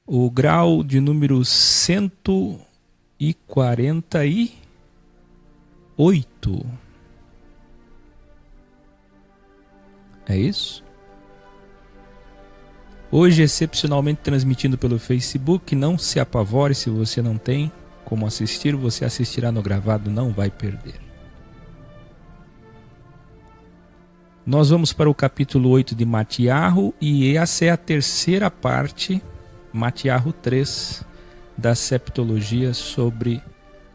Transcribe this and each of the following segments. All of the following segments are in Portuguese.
o grau de número 148. É isso? Hoje, excepcionalmente transmitindo pelo Facebook. Não se apavore se você não tem como assistir. Você assistirá no gravado, não vai perder. Nós vamos para o capítulo 8 de Matiarro, e essa é a terceira parte, Matiarro 3, da septologia sobre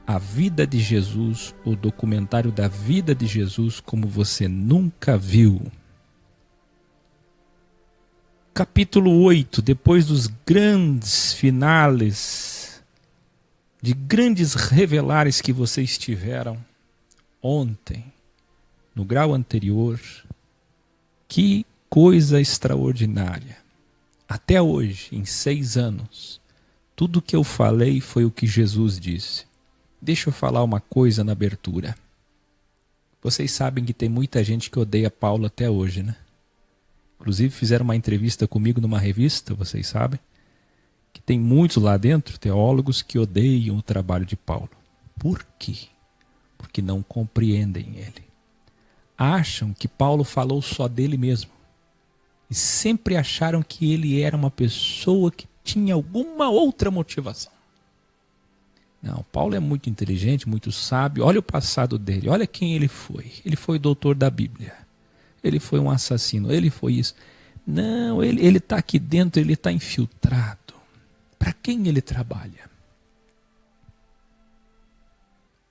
a vida de Jesus, o documentário da vida de Jesus como você nunca viu. Capítulo 8, depois dos grandes finales, de grandes revelares que vocês tiveram ontem, no grau anterior. Que coisa extraordinária. Até hoje, em 6 anos, tudo que eu falei foi o que Jesus disse. Deixa eu falar uma coisa na abertura. Vocês sabem que tem muita gente que odeia Paulo até hoje, né? Inclusive fizeram uma entrevista comigo numa revista, vocês sabem, que tem muitos lá dentro, teólogos, que odeiam o trabalho de Paulo. Por quê? Porque não compreendem ele. Acham que Paulo falou só dele mesmo. E sempre acharam que ele era uma pessoa que tinha alguma outra motivação. Não, Paulo é muito inteligente, muito sábio. Olha o passado dele, olha quem ele foi. Ele foi doutor da Bíblia. Ele foi um assassino, ele foi isso. Não, ele está aqui dentro, ele está infiltrado. Para quem ele trabalha?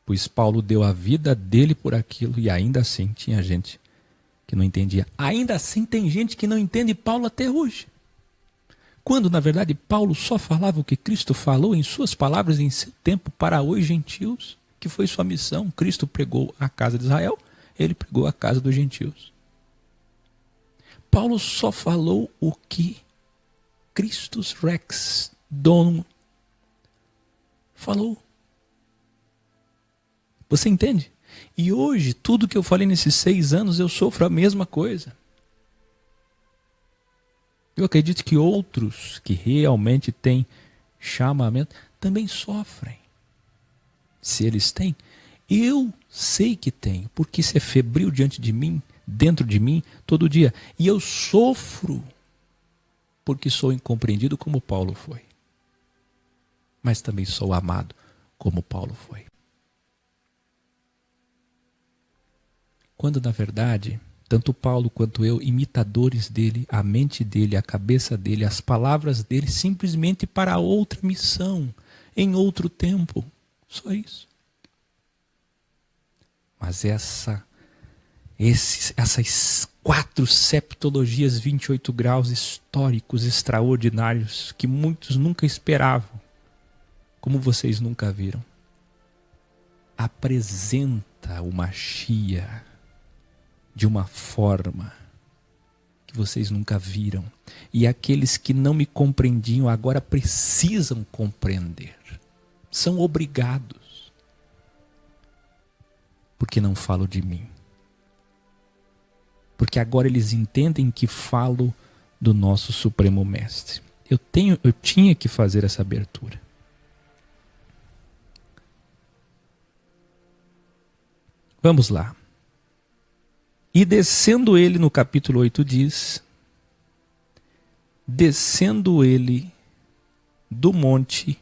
Pois Paulo deu a vida dele por aquilo, e ainda assim tinha gente que não entendia. Ainda assim tem gente que não entende Paulo até hoje. Quando, na verdade, Paulo só falava o que Cristo falou em suas palavras em seu tempo para os gentios, que foi sua missão. Cristo pregou a casa de Israel, ele pregou a casa dos gentios. Paulo só falou o que Christus Rex Donum falou. Você entende? E hoje, tudo que eu falei nesses 6 anos, eu sofro a mesma coisa. Eu acredito que outros que realmente têm chamamento também sofrem. Se eles têm, eu sei que tenho, porque isso é febril diante de mim, dentro de mim, todo dia. E eu sofro porque sou incompreendido como Paulo foi. Mas também sou amado como Paulo foi. Quando, na verdade, tanto Paulo quanto eu, imitadores dele, a mente dele, a cabeça dele, as palavras dele, simplesmente para outra missão, em outro tempo. Só isso. Mas essas 4 septologias, 28 graus históricos extraordinários, que muitos nunca esperavam, como vocês nunca viram, apresenta o Mashiach de uma forma que vocês nunca viram. E aqueles que não me compreendiam agora precisam compreender. São obrigados. Porque não falo de mim. Porque agora eles entendem que falo do nosso Supremo Mestre. Eu tinha que fazer essa abertura. Vamos lá. E descendo ele, no capítulo 8 diz, descendo ele do monte,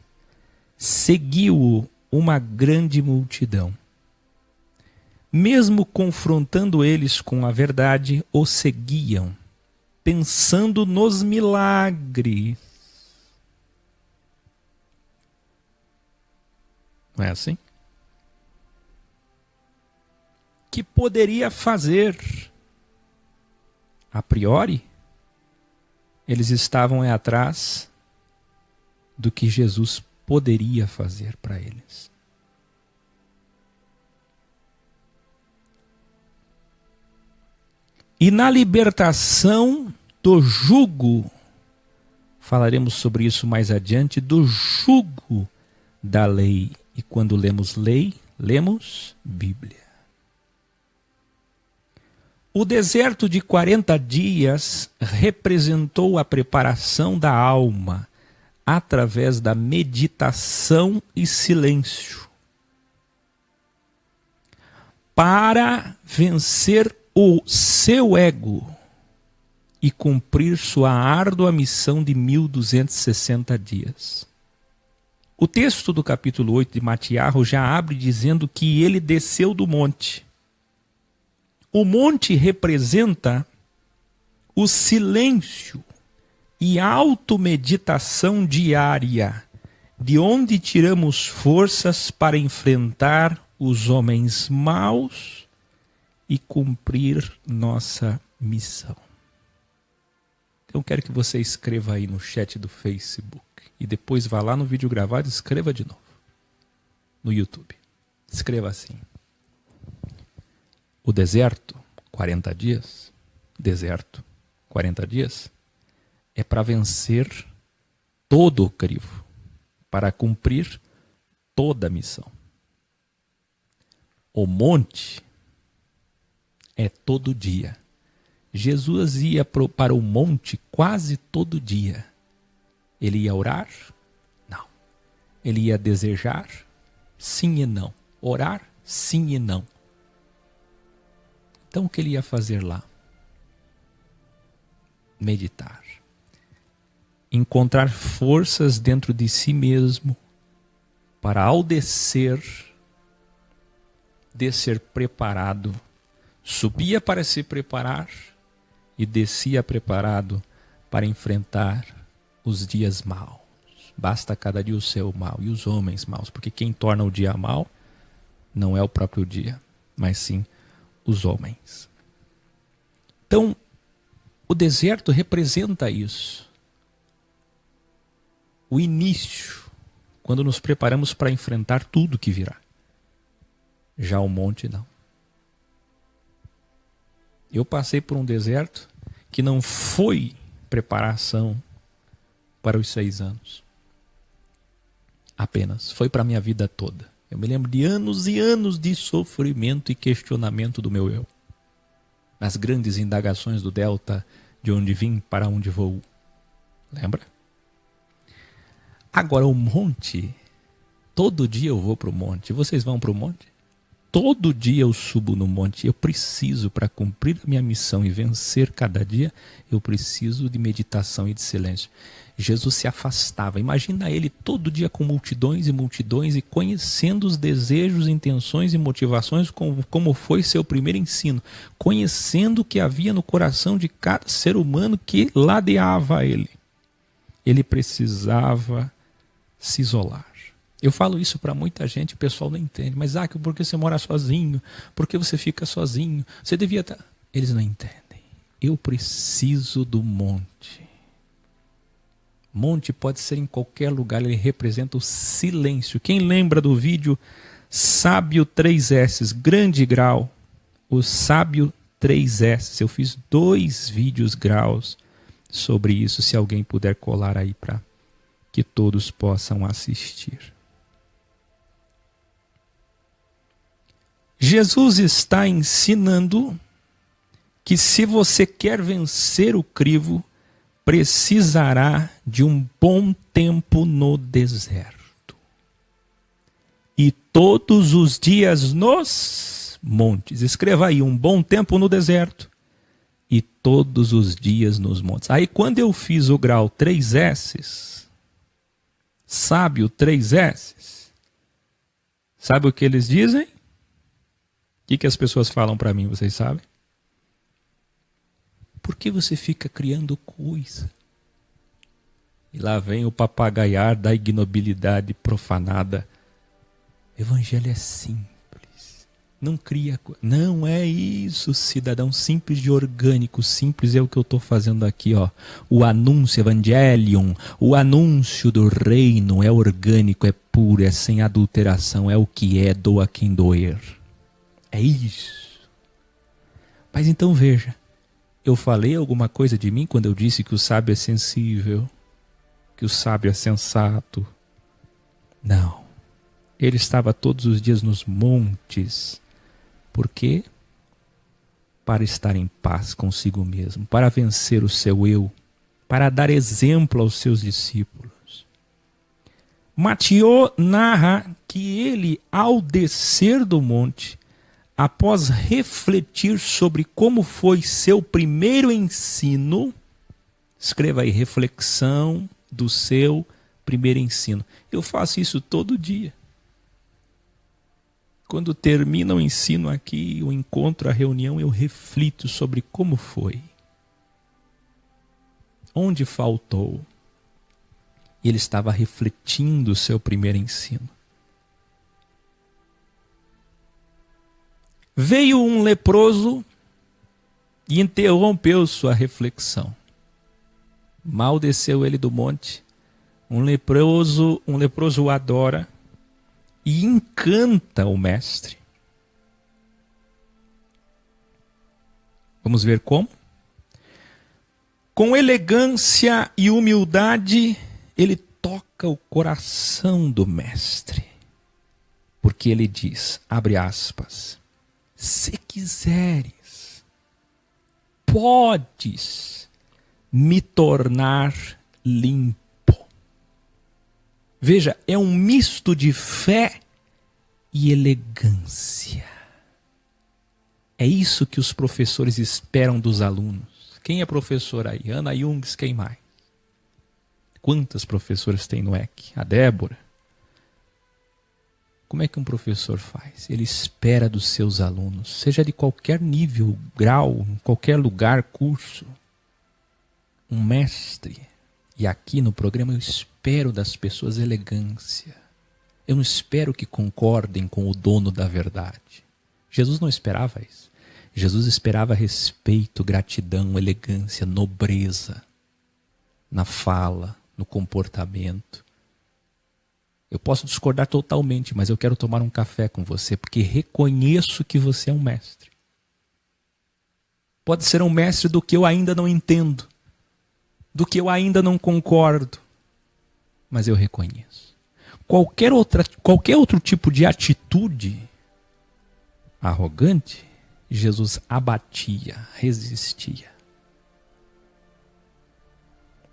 seguiu-o uma grande multidão. Mesmo confrontando eles com a verdade, o seguiam, pensando nos milagres. Não é assim? Que poderia fazer. A priori, eles estavam atrás do que Jesus poderia fazer para eles. E na libertação do jugo, falaremos sobre isso mais adiante, do jugo da lei. E quando lemos lei, lemos Bíblia. O deserto de 40 dias representou a preparação da alma, através da meditação e silêncio, para vencer o seu ego e cumprir sua árdua missão de 1260 dias. O texto do capítulo 8 de Matiarro já abre dizendo que ele desceu do monte. O monte representa o silêncio e automeditação diária, de onde tiramos forças para enfrentar os homens maus e cumprir nossa missão. Então quero que você escreva aí no chat do Facebook e depois vá lá no vídeo gravado e escreva de novo no YouTube. Escreva assim: o deserto, 40 dias, deserto, 40 dias, é para vencer todo o crivo, para cumprir toda a missão. O monte é todo dia. Jesus ia para o monte quase todo dia. Ele ia orar? Não. Ele ia desejar? Sim e não. Orar? Sim e não. Então o que ele ia fazer lá? Meditar. Encontrar forças dentro de si mesmo para, ao descer preparado, subia para se preparar e descia preparado para enfrentar os dias maus. Basta cada dia o seu mal e os homens maus, porque quem torna o dia mau não é o próprio dia, mas sim os homens. Então, o deserto representa isso. O início, quando nos preparamos para enfrentar tudo que virá. Já o monte não. Eu passei por um deserto que não foi preparação para os 6 anos. Apenas. Foi para a minha vida toda. Eu me lembro de anos e anos de sofrimento e questionamento do meu eu. Nas grandes indagações do delta, de onde vim, para onde vou. Lembra? Agora o monte, todo dia eu vou para o monte. Vocês vão para o monte? Todo dia eu subo no monte. Eu preciso, para cumprir a minha missão e vencer cada dia, eu preciso de meditação e de silêncio. Jesus se afastava. Imagina ele todo dia com multidões e multidões e conhecendo os desejos, intenções e motivações, como foi seu primeiro ensino. Conhecendo o que havia no coração de cada ser humano que ladeava ele. Ele precisava se isolar. Eu falo isso para muita gente, o pessoal não entende. Mas, por que você mora sozinho? Por que você fica sozinho? Você devia estar... Eles não entendem. Eu preciso do monte. Monte pode ser em qualquer lugar, ele representa o silêncio. Quem lembra do vídeo Sábio 3S, grande grau, o Sábio 3S. Eu fiz 2 vídeos graus sobre isso, se alguém puder colar aí para que todos possam assistir. Jesus está ensinando que se você quer vencer o crivo, precisará de um bom tempo no deserto. E todos os dias nos montes. Escreva aí, um bom tempo no deserto. E todos os dias nos montes. Aí quando eu fiz o grau 3S, Sábio 3S, sabe o que eles dizem? O que as pessoas falam para mim, vocês sabem? Por que você fica criando coisa? E lá vem o papagaiar da ignobilidade profanada. Evangelho é simples. Não cria coisa. Não é isso, cidadão. Simples de orgânico. Simples é o que eu estou fazendo aqui, ó. O anúncio evangelium, o anúncio do reino é orgânico, é puro, é sem adulteração, é o que é, doa quem doer. É isso. Mas então veja. Eu falei alguma coisa de mim quando eu disse que o sábio é sensível, que o sábio é sensato? Não. Ele estava todos os dias nos montes. Por quê? Para estar em paz consigo mesmo, para vencer o seu eu, para dar exemplo aos seus discípulos. Matiô narra que ele, ao descer do monte, após refletir sobre como foi seu primeiro ensino, escreva aí, reflexão do seu primeiro ensino. Eu faço isso todo dia. Quando termina o ensino aqui, o encontro, a reunião, eu reflito sobre como foi. Onde faltou? E ele estava refletindo o seu primeiro ensino. Veio um leproso e interrompeu sua reflexão. Mal desceu ele do monte, um leproso o adora e encanta o mestre. Vamos ver como? Com elegância e humildade, ele toca o coração do mestre. Porque ele diz, abre aspas, se quiseres, podes me tornar limpo. Veja, é um misto de fé e elegância. É isso que os professores esperam dos alunos. Quem é professor aí? Ana Jungs, quem mais? Quantas professoras tem no EC? A Débora. Como é que um professor faz? Ele espera dos seus alunos, seja de qualquer nível, grau, em qualquer lugar, curso. Um mestre. E aqui no programa eu espero das pessoas elegância. Eu não espero que concordem com o dono da verdade. Jesus não esperava isso. Jesus esperava respeito, gratidão, elegância, nobreza na fala, no comportamento. Eu posso discordar totalmente, mas eu quero tomar um café com você, porque reconheço que você é um mestre. Pode ser um mestre do que eu ainda não entendo, do que eu ainda não concordo, mas eu reconheço. Qualquer outro tipo de atitude arrogante, Jesus abatia, resistia.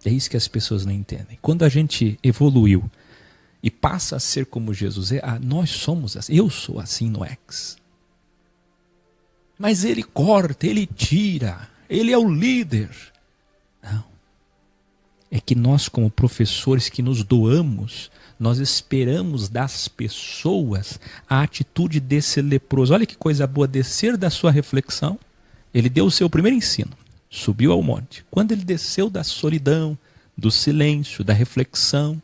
É isso que as pessoas não entendem. Quando a gente evoluiu e passa a ser como Jesus é, nós somos assim, eu sou assim no ex. Mas ele corta, ele tira, ele é o líder. Não. É que nós, como professores que nos doamos, nós esperamos das pessoas a atitude desse leproso. Olha que coisa boa, descer da sua reflexão. Ele deu o seu primeiro ensino, subiu ao monte. Quando ele desceu da solidão, do silêncio, da reflexão,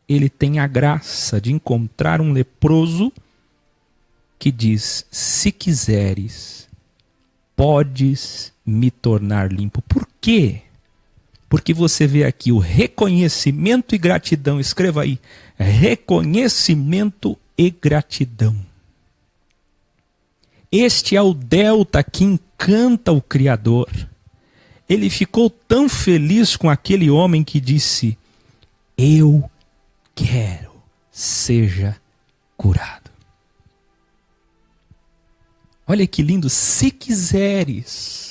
ele tem a graça de encontrar um leproso que diz, se quiseres, podes me tornar limpo. Por quê? Porque você vê aqui o reconhecimento e gratidão. Escreva aí, reconhecimento e gratidão. Este é o delta que encanta o Criador. Ele ficou tão feliz com aquele homem que disse, eu quero, seja curado. Olha que lindo, se quiseres.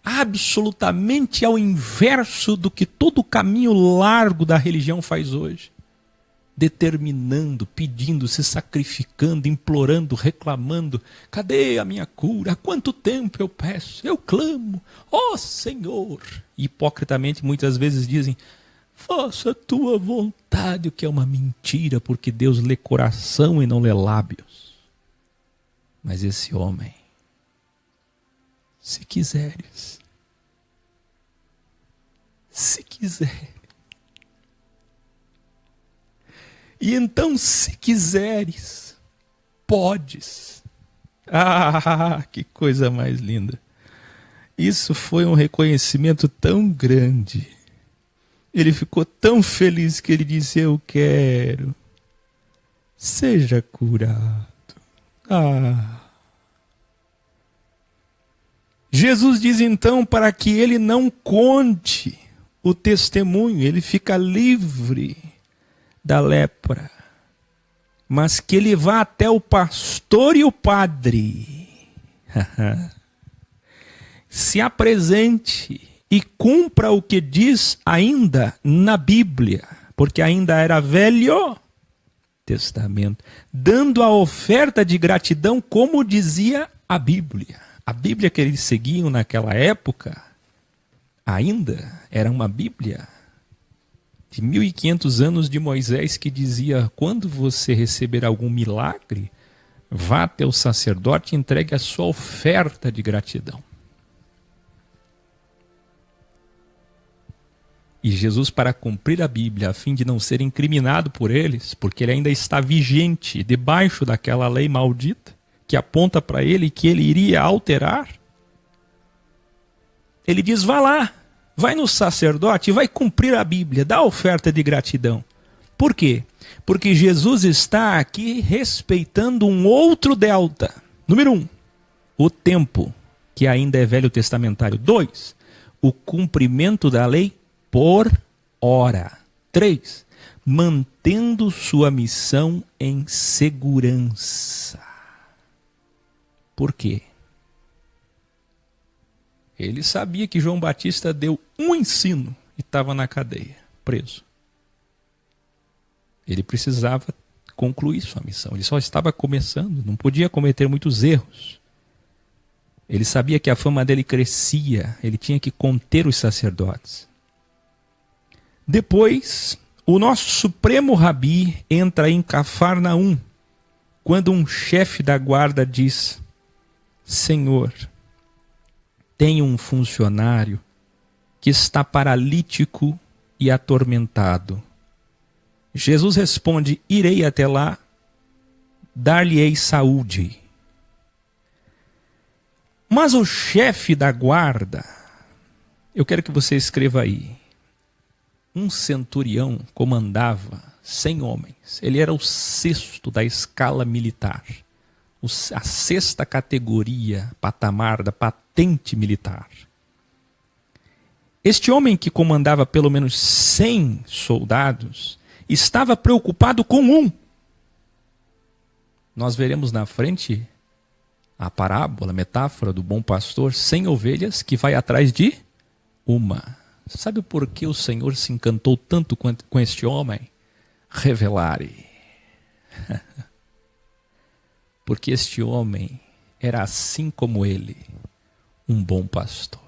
Absolutamente ao inverso do que todo o caminho largo da religião faz hoje. Determinando, pedindo, se sacrificando, implorando, reclamando. Cadê a minha cura? Há quanto tempo eu peço? Eu clamo. Ó Senhor! E hipocritamente muitas vezes dizem, faça a tua vontade, o que é uma mentira, porque Deus lê coração e não lê lábios. Mas esse homem, se quiseres, se quiser. E então, se quiseres, podes. Ah, que coisa mais linda. Isso foi um reconhecimento tão grande. Ele ficou tão feliz que ele disse, eu quero. Seja curado. Ah. Jesus diz então para que ele não conte o testemunho, ele fica livre da lepra, mas que ele vá até o pastor e o padre, se apresente e cumpra o que diz ainda na Bíblia, porque ainda era Velho Testamento, dando a oferta de gratidão, como dizia a Bíblia. A Bíblia que eles seguiam naquela época ainda era uma Bíblia de 1500 anos de Moisés, que dizia: quando você receber algum milagre, vá até o sacerdote e entregue a sua oferta de gratidão. E Jesus, para cumprir a Bíblia, a fim de não ser incriminado por eles, porque ele ainda está vigente, debaixo daquela lei maldita, que aponta para ele que ele iria alterar, ele diz: vá lá, vai no sacerdote e vai cumprir a Bíblia, dá a oferta de gratidão. Por quê? Porque Jesus está aqui respeitando um outro delta. Número 1, o tempo, que ainda é velho testamentário. 2, o cumprimento da lei por hora. 3, mantendo sua missão em segurança. Por quê? Ele sabia que João Batista deu um ensino e estava na cadeia, preso. Ele precisava concluir sua missão. Ele só estava começando, não podia cometer muitos erros. Ele sabia que a fama dele crescia, ele tinha que conter os sacerdotes. Depois, o nosso supremo rabi entra em Cafarnaum, quando um chefe da guarda diz: Senhor, tenho um funcionário que está paralítico e atormentado. Jesus responde: irei até lá, dar-lhe-ei saúde. Mas o chefe da guarda, eu quero que você escreva aí, um centurião comandava 100 homens. Ele era o 6º da escala militar, a 6ª categoria, patamar da patente militar. Este homem, que comandava pelo menos 100 soldados, estava preocupado com um. Nós veremos na frente a parábola, a metáfora do bom pastor, 100 ovelhas que vai atrás de uma. Sabe por que o Senhor se encantou tanto com este homem? Revelare. Porque este homem era, assim como ele, um bom pastor.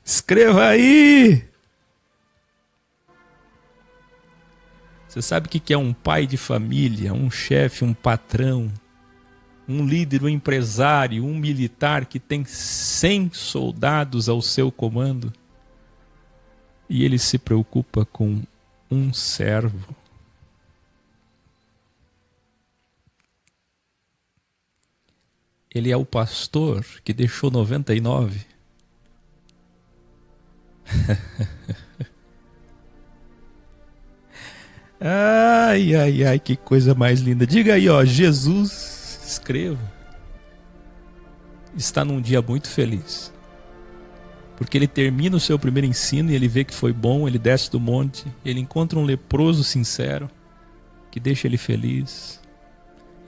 Escreva aí! Você sabe o que é um pai de família, um chefe, um patrão, um líder, um empresário, um militar que tem 100 soldados ao seu comando e ele se preocupa com um servo? Ele é o pastor que deixou 99. Ai, ai, ai, que coisa mais linda. Diga aí, ó, Jesus, escreva, está num dia muito feliz, porque ele termina o seu primeiro ensino e ele vê que foi bom, ele desce do monte, ele encontra um leproso sincero, que deixa ele feliz,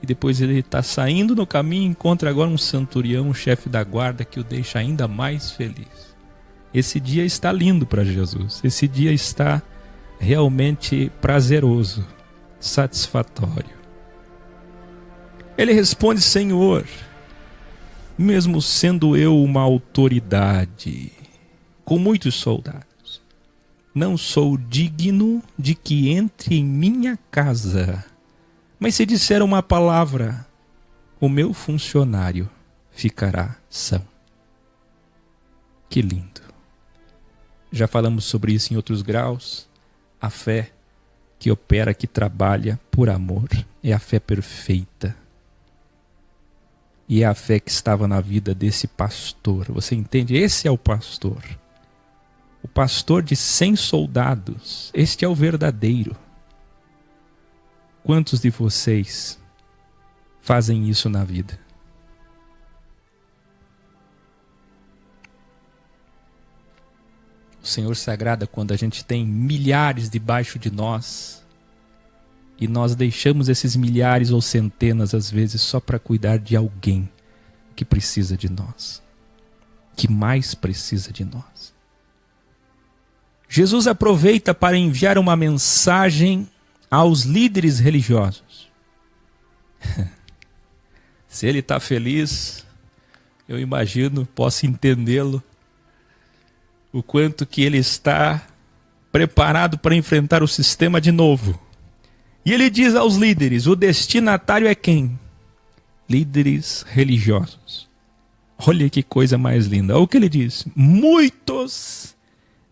e depois ele está saindo no caminho e encontra agora um centurião, um chefe da guarda, que o deixa ainda mais feliz. Esse dia está lindo para Jesus, esse dia está realmente prazeroso, satisfatório. Ele responde: Senhor, mesmo sendo eu uma autoridade com muitos soldados, não sou digno de que entre em minha casa, mas se disser uma palavra, o meu funcionário ficará são. Que lindo. Já falamos sobre isso em outros graus. A fé que opera, que trabalha por amor, é a fé perfeita. E é a fé que estava na vida desse pastor. Você entende? Esse é o pastor. O pastor de 100 soldados. Este é o verdadeiro. Quantos de vocês fazem isso na vida? O Senhor se agrada quando a gente tem milhares debaixo de nós e nós deixamos esses milhares ou centenas, às vezes, só para cuidar de alguém que precisa de nós, que mais precisa de nós. Jesus aproveita para enviar uma mensagem aos líderes religiosos. Se ele está feliz, eu imagino, posso entendê-lo, o quanto que ele está preparado para enfrentar o sistema de novo. E ele diz aos líderes, o destinatário é quem? Líderes religiosos. Olha que coisa mais linda. Olha o que ele diz. Muitos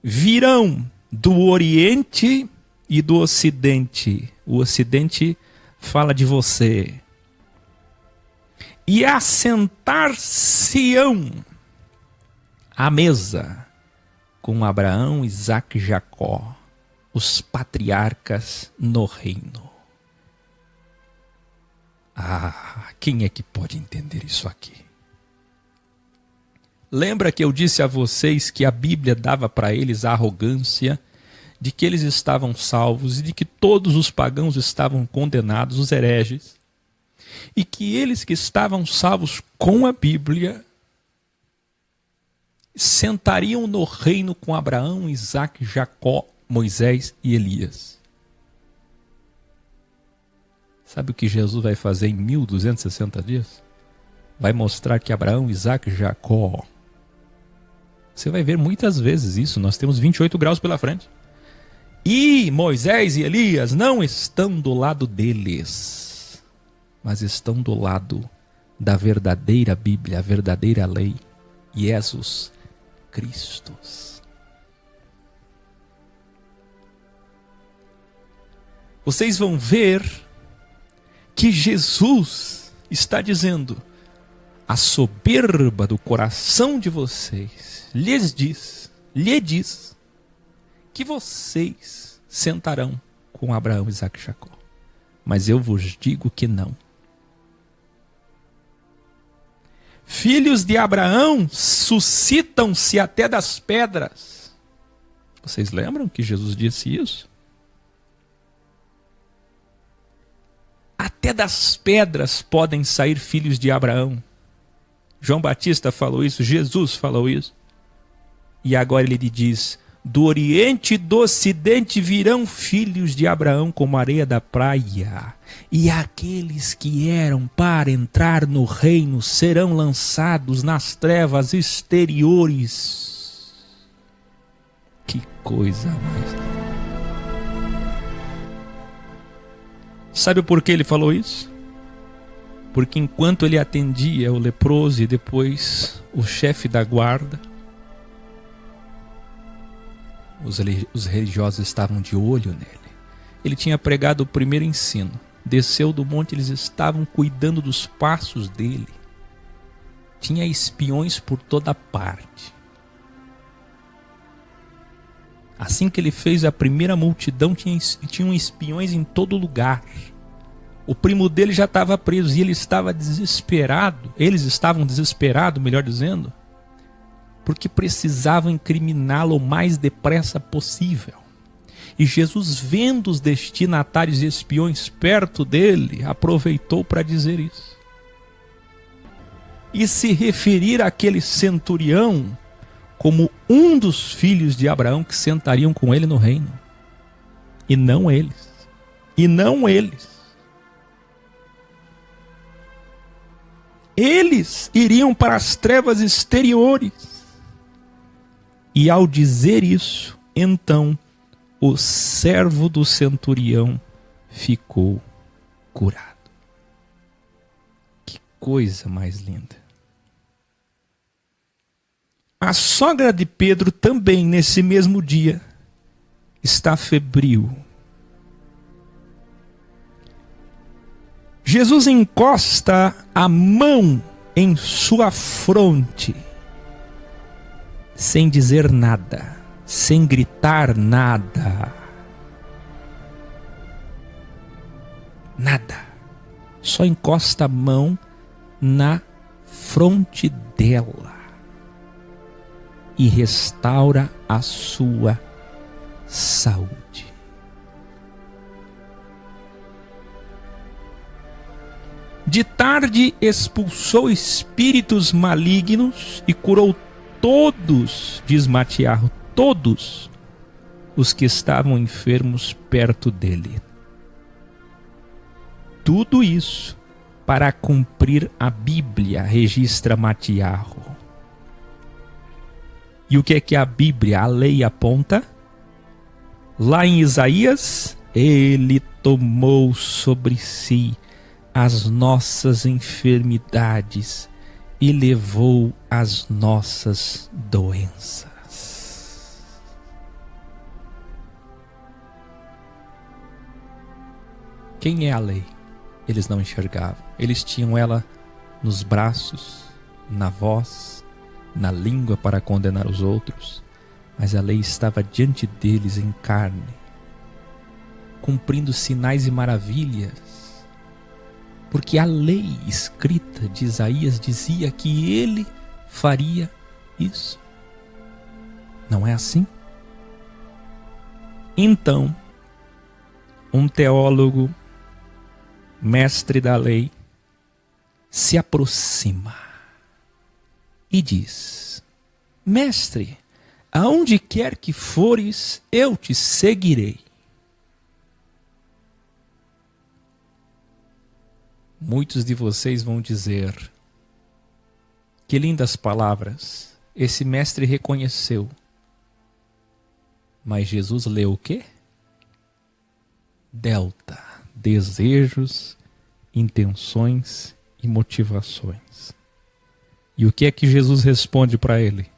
virão do Oriente e do Ocidente. O Ocidente fala de você. E assentar-se-ão à mesa com Abraão, Isaque e Jacó, os patriarcas no reino. Ah, quem é que pode entender isso aqui? Lembra que eu disse a vocês que a Bíblia dava para eles a arrogância de que eles estavam salvos e de que todos os pagãos estavam condenados, os hereges, e que eles que estavam salvos com a Bíblia sentariam no reino com Abraão, Isaque, Jacó, Moisés e Elias. Sabe o que Jesus vai fazer em 1260 dias? Vai mostrar que Abraão, Isaque e Jacó... Você vai ver muitas vezes isso. Nós temos 28 graus pela frente. E Moisés e Elias não estão do lado deles, mas estão do lado da verdadeira Bíblia, a verdadeira lei, Jesus Cristo. Vocês vão ver que Jesus está dizendo: a soberba do coração de vocês lhe diz que vocês sentarão com Abraão, Isaque e Jacó. Mas eu vos digo que não. Filhos de Abraão suscitam-se até das pedras. Vocês lembram que Jesus disse isso? Até das pedras podem sair filhos de Abraão. João Batista falou isso, Jesus falou isso. E agora ele lhe diz: do Oriente e do Ocidente virão filhos de Abraão como areia da praia. E aqueles que eram para entrar no reino serão lançados nas trevas exteriores. Que coisa mais... Sabe por que ele falou isso? Porque enquanto ele atendia o leproso e depois o chefe da guarda, os religiosos estavam de olho nele. Ele tinha pregado o primeiro ensino. Desceu do monte, eles estavam cuidando dos passos dele. Tinha espiões por toda parte. Assim que ele fez a primeira multidão, tinham espiões em todo lugar. O primo dele já estava preso e ele estava desesperado. Eles estavam desesperados, melhor dizendo, porque precisavam incriminá-lo o mais depressa possível. E Jesus, vendo os destinatários e espiões perto dele, aproveitou para dizer isso. E se referir àquele centurião como um dos filhos de Abraão que sentariam com ele no reino. E não eles. E não eles. Eles iriam para as trevas exteriores. E ao dizer isso, então o servo do centurião ficou curado. Que coisa mais linda. A sogra de Pedro também, nesse mesmo dia, está febril. Jesus encosta a mão em sua fronte, sem dizer nada, sem gritar nada. Nada. Só encosta a mão na fronte dela e restaura a sua saúde. De tarde expulsou espíritos malignos e curou todos, diz Matiarro, todos os que estavam enfermos perto dele. Tudo isso para cumprir a Bíblia, registra Matiarro. E o que é que a Bíblia, a lei, aponta? Lá em Isaías, ele tomou sobre si as nossas enfermidades e levou as nossas doenças. Quem é a lei? Eles não enxergavam. Eles tinham ela nos braços, na voz, na língua para condenar os outros, mas a lei estava diante deles em carne, cumprindo sinais e maravilhas, porque a lei escrita de Isaías dizia que ele faria isso. Não é assim? Então, um teólogo, mestre da lei, se aproxima e diz: Mestre, aonde quer que fores, eu te seguirei. Muitos de vocês vão dizer: que lindas palavras, esse mestre reconheceu. Mas Jesus leu o quê? Delta, desejos, intenções e motivações. E o que é que Jesus responde para ele?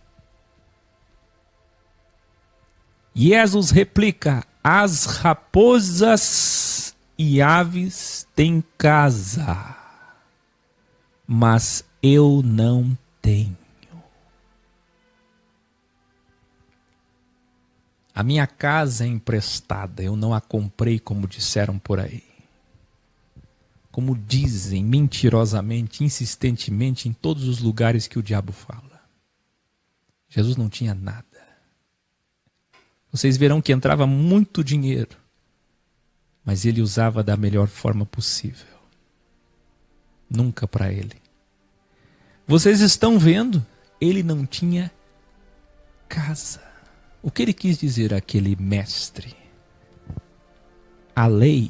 Jesus replica: as raposas e aves têm casa, mas eu não tenho. A minha casa é emprestada, eu não a comprei, como disseram por aí. Como dizem mentirosamente, insistentemente, em todos os lugares que o diabo fala. Jesus não tinha nada. Vocês verão que entrava muito dinheiro, mas ele usava da melhor forma possível. Nunca para ele. Vocês estão vendo? Ele não tinha casa. O que ele quis dizer àquele mestre? A lei,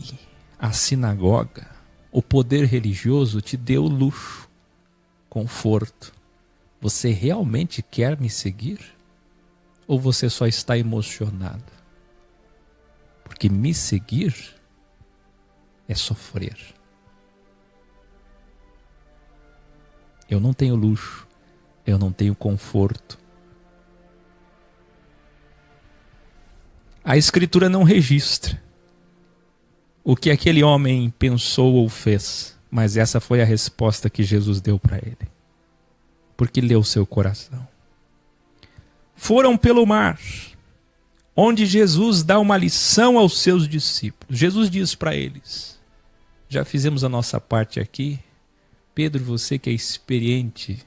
a sinagoga, o poder religioso te deu luxo, conforto. Você realmente quer me seguir? Ou você só está emocionado? Porque me seguir é sofrer. Eu não tenho luxo, eu não tenho conforto. A Escritura não registra o que aquele homem pensou ou fez, mas essa foi a resposta que Jesus deu para ele, porque leu seu coração. Foram pelo mar, onde Jesus dá uma lição aos seus discípulos. Jesus diz para eles: já fizemos a nossa parte aqui. Pedro, você que é experiente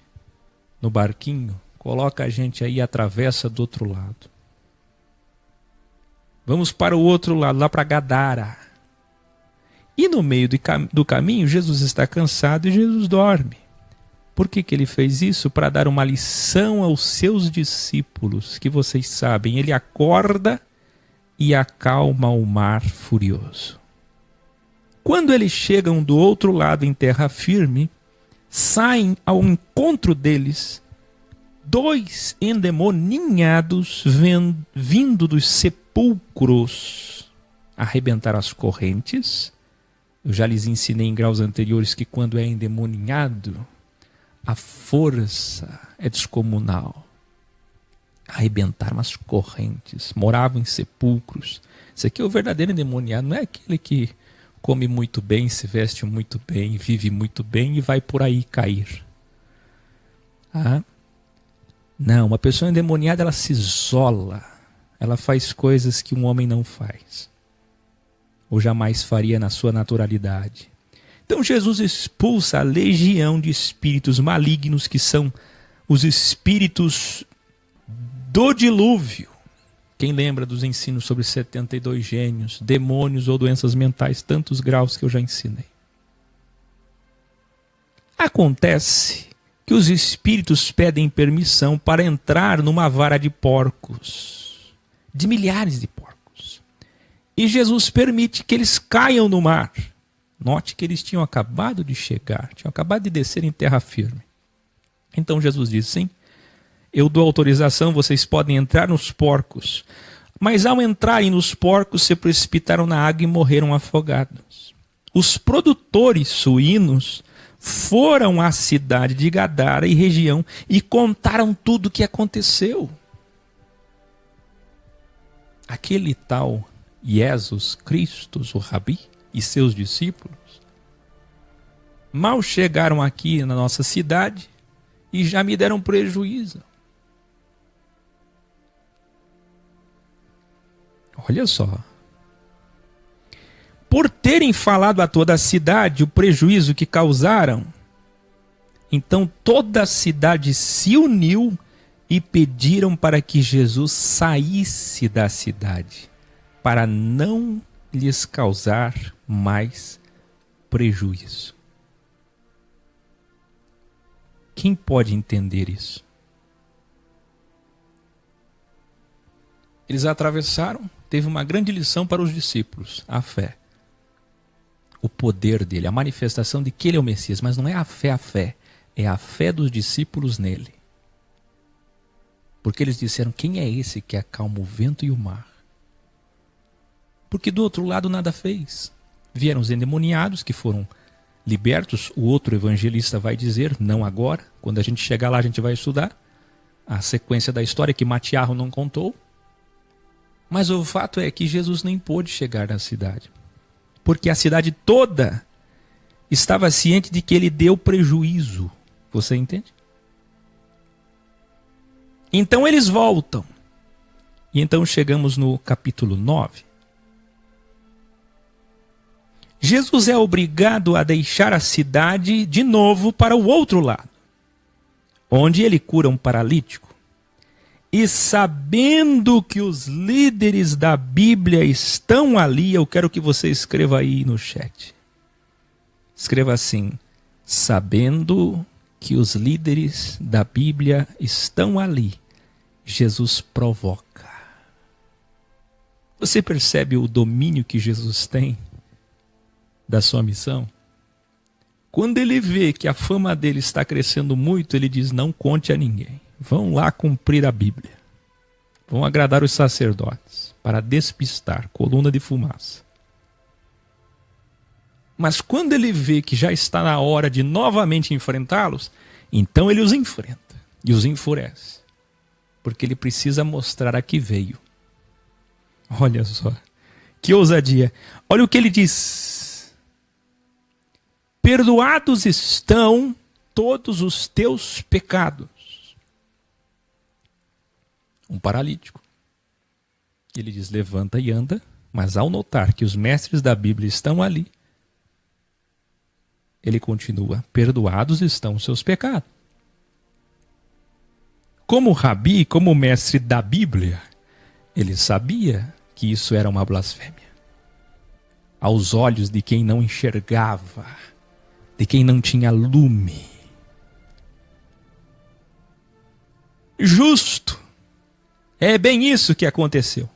no barquinho, coloca a gente aí e atravessa do outro lado. Vamos para o outro lado, lá para Gadara. E no meio do caminho, Jesus está cansado e Jesus dorme. Por que ele fez isso? Para dar uma lição aos seus discípulos, que vocês sabem, ele acorda e acalma o mar furioso. Quando eles chegam do outro lado em terra firme, saem ao encontro deles 2 endemoninhados vindo dos sepulcros arrebentar as correntes. Eu já lhes ensinei em graus anteriores que quando é endemoninhado, a força é descomunal. Arrebentaram as correntes, moravam em sepulcros. Isso aqui é o verdadeiro endemoniado, não é aquele que come muito bem, se veste muito bem, vive muito bem e vai por aí cair. Não, uma pessoa endemoniada, ela se isola. Ela faz coisas que um homem não faz, ou jamais faria na sua naturalidade. Então Jesus expulsa a legião de espíritos malignos, que são os espíritos do dilúvio. Quem lembra dos ensinos sobre 72 gênios, demônios ou doenças mentais, tantos graus que eu já ensinei. Acontece que os espíritos pedem permissão para entrar numa vara de porcos, de milhares de porcos. e Jesus permite que eles caiam no mar. Note que eles tinham acabado de chegar, tinham acabado de descer em terra firme. Então Jesus diz: sim, eu dou autorização, vocês podem entrar nos porcos. Mas ao entrarem nos porcos, se precipitaram na água e morreram afogados. Os produtores suínos foram à cidade de Gadara e região e contaram tudo o que aconteceu. Aquele tal Jesus Cristo, o Rabi, e seus discípulos, mal chegaram aqui na nossa cidade e já me deram prejuízo. Olha só. Por terem falado a toda a cidade o prejuízo que causaram, então toda a cidade se uniu e pediram para que Jesus saísse da cidade, para não lhes causar mais prejuízo. Quem pode entender isso? Eles atravessaram, teve uma grande lição para os discípulos, a fé. O poder dele, a manifestação de que ele é o Messias, mas não é a fé, é a fé dos discípulos nele. Porque eles disseram: quem é esse que acalma o vento e o mar? Porque do outro lado nada fez. Vieram os endemoniados que foram libertos. O outro evangelista vai dizer, não agora, quando a gente chegar lá a gente vai estudar a sequência da história que Matiarro não contou. Mas o fato é que Jesus nem pôde chegar na cidade, porque a cidade toda estava ciente de que ele deu prejuízo. Você entende? Então eles voltam. E então chegamos no capítulo 9. Jesus é obrigado a deixar a cidade de novo para o outro lado, onde ele cura um paralítico. E sabendo que os líderes da Bíblia estão ali, eu quero que você escreva aí no chat. Escreva assim: sabendo que os líderes da Bíblia estão ali, Jesus provoca. Você percebe o domínio que Jesus tem da sua missão? Quando ele vê que a fama dele está crescendo muito, ele diz: não conte a ninguém. Vão lá cumprir a Bíblia. Vão agradar os sacerdotes para despistar, coluna de fumaça. Mas quando ele vê que já está na hora de novamente enfrentá-los, então ele os enfrenta e os enfurece. Porque ele precisa mostrar a que veio. Olha só, que ousadia. Olha o que ele diz: perdoados estão todos os teus pecados. Um paralítico. Ele diz: levanta e anda, mas ao notar que os mestres da Bíblia estão ali, ele continua: perdoados estão os seus pecados. Como rabi, como mestre da Bíblia, ele sabia que isso era uma blasfêmia. Aos olhos de quem não enxergava, de quem não tinha lume. Justo. É bem isso que aconteceu.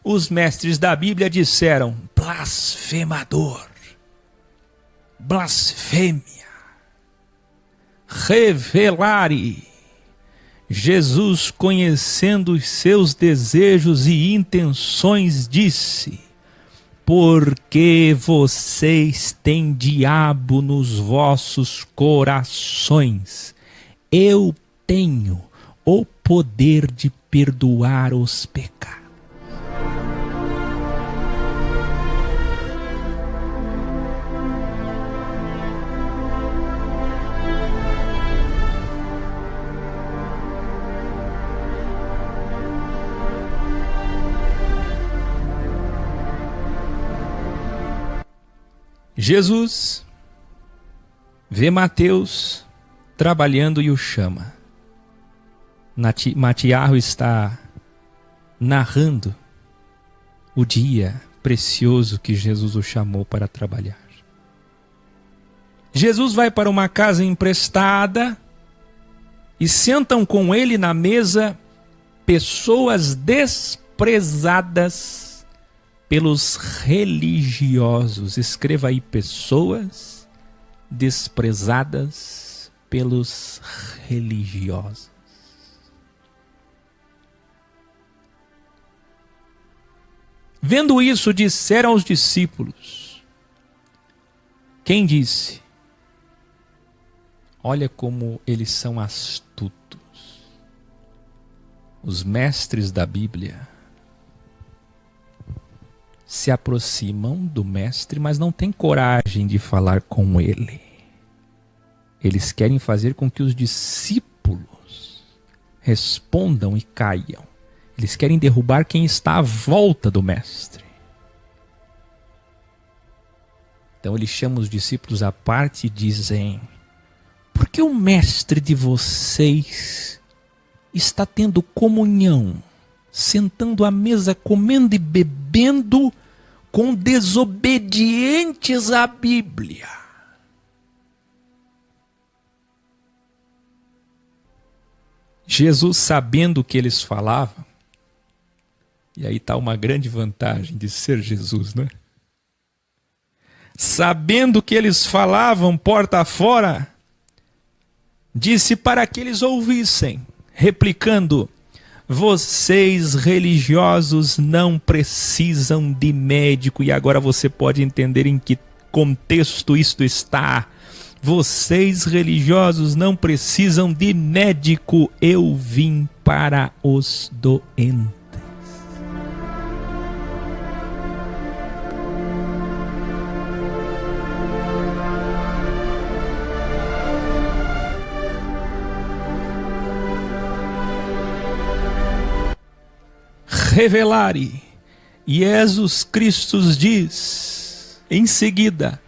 Os mestres da Bíblia disseram: blasfemador, blasfêmia, revelare. Jesus, conhecendo os seus desejos e intenções, disse: porque vocês têm diabo nos vossos corações, eu tenho o poder de perdoar os pecados. Jesus vê Mateus trabalhando e o chama. Matiarro está narrando o dia precioso que Jesus o chamou para trabalhar. Jesus vai para uma casa emprestada e sentam com ele na mesa pessoas desprezadas pelos religiosos. Escreva aí: pessoas desprezadas pelos religiosos. Vendo isso, disseram aos discípulos: quem disse? Olha como eles são astutos. Os mestres da Bíblia se aproximam do mestre, mas não têm coragem de falar com ele. Eles querem fazer com que os discípulos respondam e caiam. Eles querem derrubar quem está à volta do mestre. Então eles chamam os discípulos à parte e dizem: por que o mestre de vocês está tendo comunhão, sentando à mesa, comendo e bebendo com desobedientes à Bíblia? Jesus, sabendo o que eles falavam, e aí está uma grande vantagem de ser Jesus, né? Sabendo o que eles falavam porta afora, disse para que eles ouvissem, replicando: vocês religiosos não precisam de médico. E agora você pode entender em que contexto isto está. Vocês religiosos não precisam de médico. Eu vim para os doentes. Revelare. Jesus Cristo diz em seguida: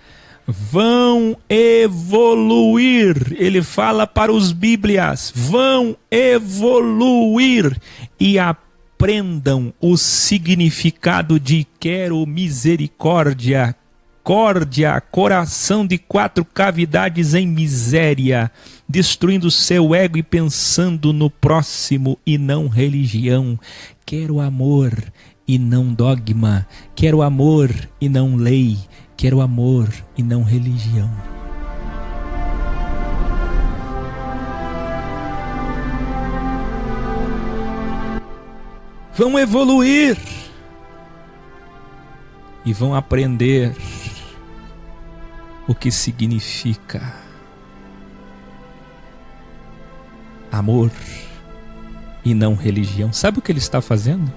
vão evoluir. Ele fala para os bíblias: vão evoluir e aprendam o significado de quero misericórdia. Córdia, coração de 4 cavidades em miséria, destruindo seu ego e pensando no próximo e não religião. Quero amor e não dogma. Quero amor e não lei. Quero amor e não religião. Vão evoluir e vão aprender o que significa amor e não religião. Sabe o que ele está fazendo?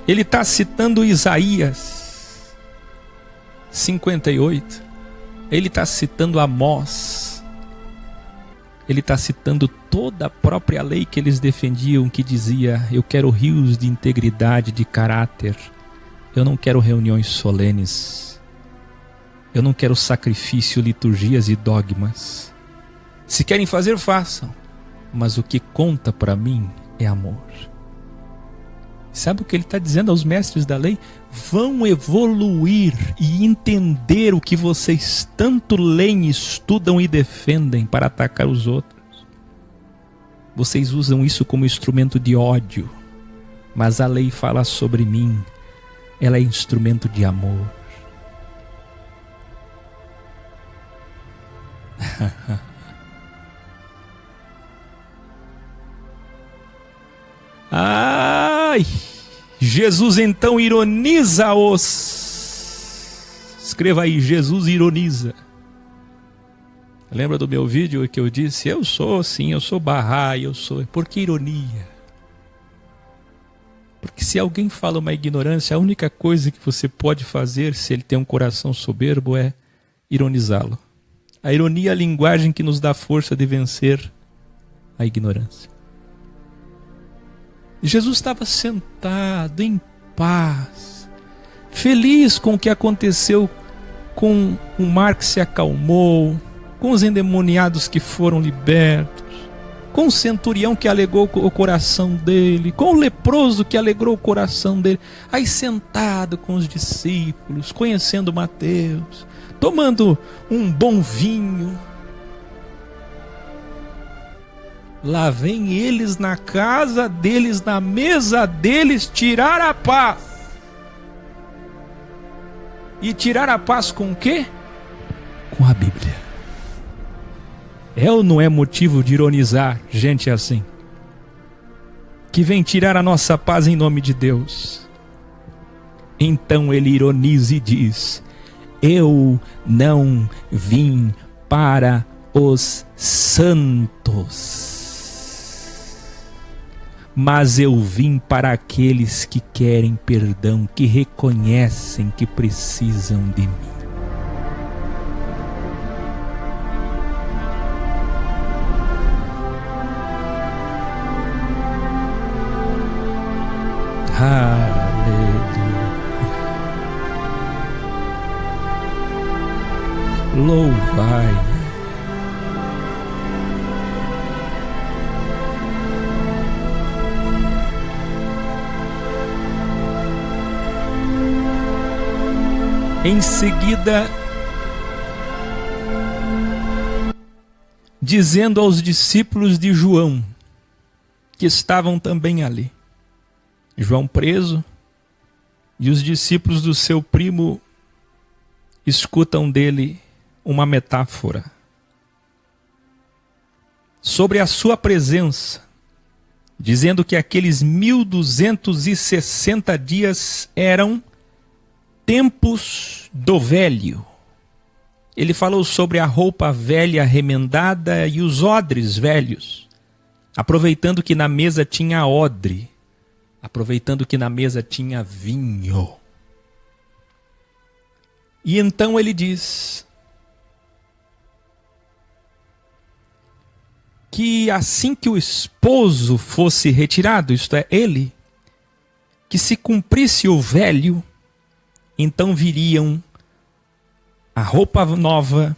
Ele está citando Isaías 58. Ele está citando Amós. Ele está citando toda a própria lei que eles defendiam, que dizia: eu quero rios de integridade, de caráter. Eu não quero reuniões solenes. Eu não quero sacrifício, liturgias e dogmas. Se querem fazer, façam. Mas o que conta para mim é amor. Sabe o que ele está dizendo aos mestres da lei? Vão evoluir e entender o que vocês tanto leem, estudam e defendem para atacar os outros. Vocês usam isso como instrumento de ódio. Mas a lei fala sobre mim. Ela é instrumento de amor. Ai! Jesus então ironiza-os. Escreva aí: Jesus ironiza. Lembra do meu vídeo que eu disse: eu sou Bahá'í, eu sou. Por que ironia? Porque se alguém fala uma ignorância, a única coisa que você pode fazer, se ele tem um coração soberbo, é ironizá-lo. A ironia é a linguagem que nos dá força de vencer a ignorância. Jesus estava sentado em paz, feliz com o que aconteceu, com o mar que se acalmou, com os endemoniados que foram libertos, com o centurião que alegrou o coração dele, com o leproso que alegrou o coração dele. Aí sentado com os discípulos, conhecendo Mateus, tomando um bom vinho. Lá vem eles na casa deles, na mesa deles, tirar a paz. E tirar a paz com o quê? Com a Bíblia. É ou não é motivo de ironizar gente assim? Que vem tirar a nossa paz em nome de Deus. Então ele ironiza e diz: eu não vim para os santos, mas eu vim para aqueles que querem perdão, que reconhecem que precisam de mim. Aleluia. Louvai. Em seguida, dizendo aos discípulos de João, que estavam também ali, João preso, e os discípulos do seu primo escutam dele uma metáfora sobre a sua presença, dizendo que aqueles 1260 dias eram tempos do velho. Ele falou sobre a roupa velha remendada e os odres velhos, aproveitando que na mesa tinha odre, aproveitando que na mesa tinha vinho. E então ele diz que assim que o esposo fosse retirado, isto é, ele, que se cumprisse o velho, então viriam a roupa nova,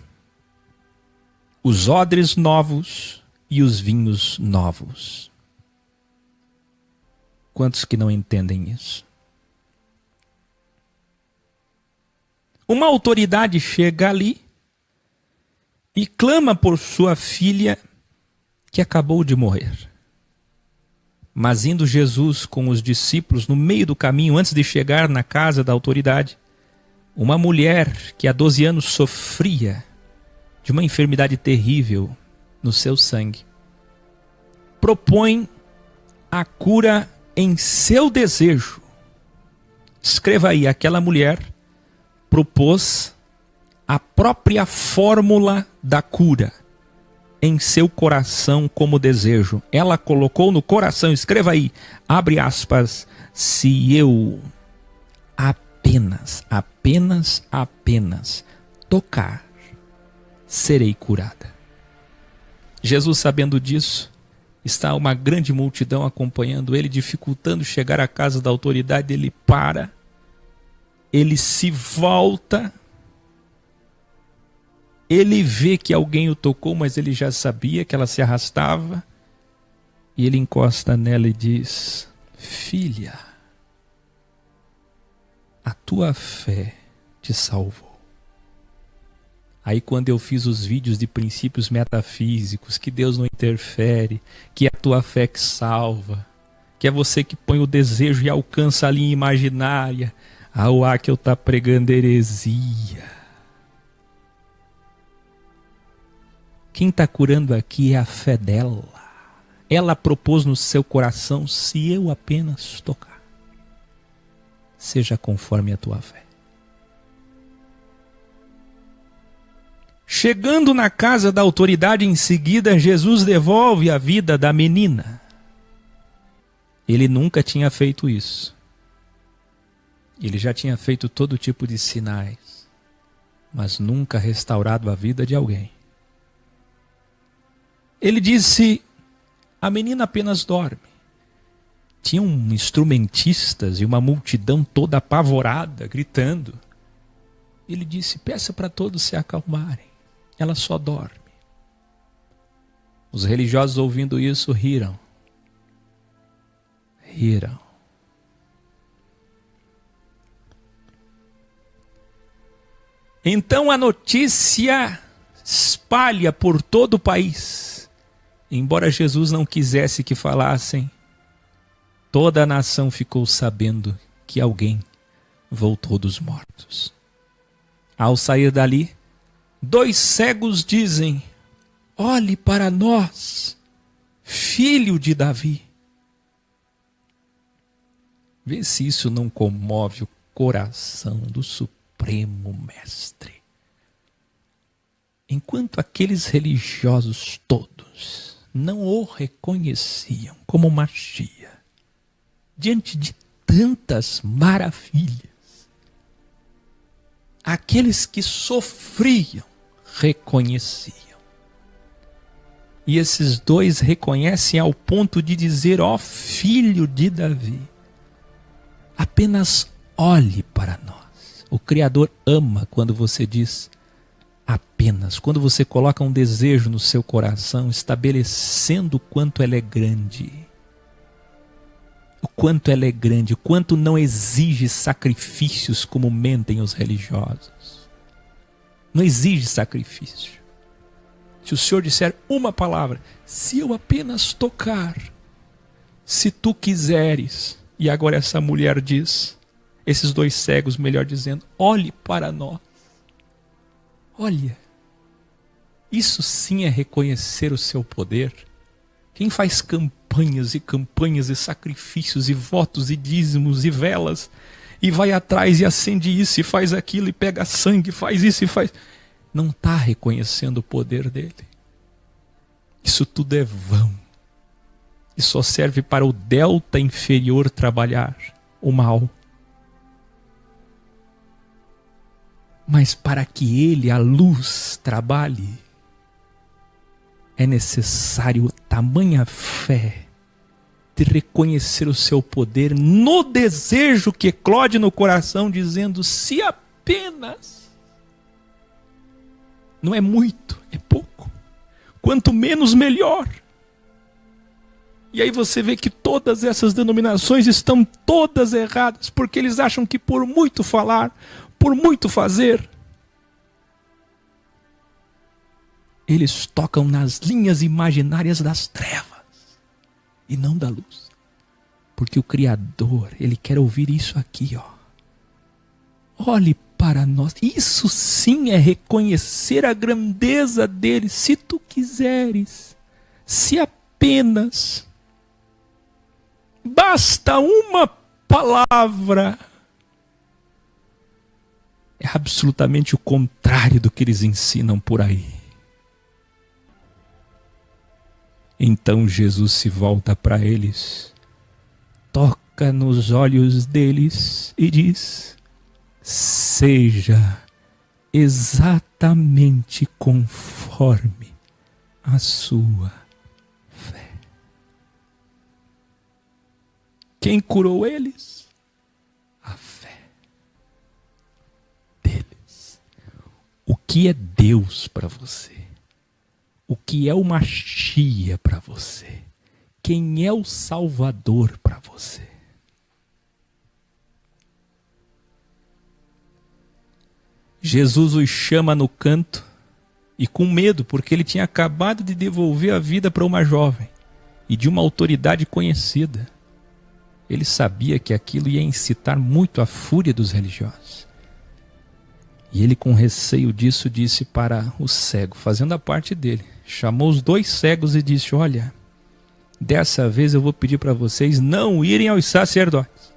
os odres novos e os vinhos novos. Quantos que não entendem isso? Uma autoridade chega ali e clama por sua filha que acabou de morrer. Mas indo Jesus com os discípulos no meio do caminho, antes de chegar na casa da autoridade, uma mulher que há 12 anos sofria de uma enfermidade terrível no seu sangue, propõe a cura em seu desejo. Escreva aí, aquela mulher propôs a própria fórmula da cura em seu coração como desejo. Ela colocou no coração, escreva aí, abre aspas, se eu apenas tocar, serei curada. Jesus, sabendo disso, está uma grande multidão acompanhando ele, dificultando chegar à casa da autoridade. Ele para, ele se volta, ele vê que alguém o tocou, mas ele já sabia que ela se arrastava, e ele encosta nela e diz: filha, a tua fé te salvou. Aí quando eu fiz os vídeos de princípios metafísicos, que Deus não interfere, que é a tua fé que salva, que é você que põe o desejo e alcança a linha imaginária, ao ar que eu estou pregando heresia. Quem está curando aqui é a fé dela. Ela propôs no seu coração, se eu apenas tocar, seja conforme a tua fé. Chegando na casa da autoridade, em seguida, Jesus devolve a vida da menina. Ele nunca tinha feito isso. Ele já tinha feito todo tipo de sinais, mas nunca restaurado a vida de alguém. Ele disse: a menina apenas dorme. Tinham instrumentistas e uma multidão toda apavorada, gritando. Ele disse: peça para todos se acalmarem. Ela só dorme. Os religiosos, ouvindo isso, riram. Então a notícia espalha por todo o país. Embora Jesus não quisesse que falassem, toda a nação ficou sabendo que alguém voltou dos mortos. Ao sair dali, 2 cegos dizem: olhe para nós, filho de Davi. Vê se isso não comove o coração do Supremo Mestre. Enquanto aqueles religiosos todos não o reconheciam como Machia, diante de tantas maravilhas, aqueles que sofriam reconheciam. E esses 2 reconhecem ao ponto de dizer: ó filho de Davi, apenas olhe para nós. O Criador ama quando você diz apenas, quando você coloca um desejo no seu coração, estabelecendo o quanto ela é grande. O quanto ela é grande, o quanto não exige sacrifícios como mentem os religiosos. Não exige sacrifício. Se o Senhor disser uma palavra, se eu apenas tocar, se tu quiseres. E agora essa mulher diz, esses 2 cegos, melhor dizendo, olhe para nós. Olha, isso sim é reconhecer o seu poder. Quem faz campanhas e sacrifícios e votos e dízimos e velas e vai atrás e acende isso e faz aquilo e pega sangue, faz isso e faz... não está reconhecendo o poder dele. Isso tudo é vão. E só serve para o delta inferior trabalhar o mal. Mas para que ele, a luz, trabalhe, é necessário tamanha fé de reconhecer o seu poder no desejo que eclode no coração, dizendo: se apenas. Não é muito, é pouco. Quanto menos, melhor. E aí você vê que todas essas denominações estão todas erradas, porque eles acham que por muito falar, por muito fazer, eles tocam nas linhas imaginárias das trevas e não da luz. Porque o Criador, ele quer ouvir isso aqui, ó. Olhe para nós. Isso sim é reconhecer a grandeza dele. Se tu quiseres, se apenas basta uma palavra. É absolutamente o contrário do que eles ensinam por aí. Então Jesus se volta para eles, toca nos olhos deles e diz: seja exatamente conforme a sua fé. Quem curou eles? A fé deles. O que é Deus para você? O que é o Machia para você? Quem é o Salvador para você? Jesus os chama no canto e com medo, porque ele tinha acabado de devolver a vida para uma jovem e de uma autoridade conhecida. Ele sabia que aquilo ia incitar muito a fúria dos religiosos. E ele, com receio disso, disse para o cego, fazendo a parte dele, chamou os 2 cegos e disse: olha, dessa vez eu vou pedir para vocês não irem aos sacerdotes.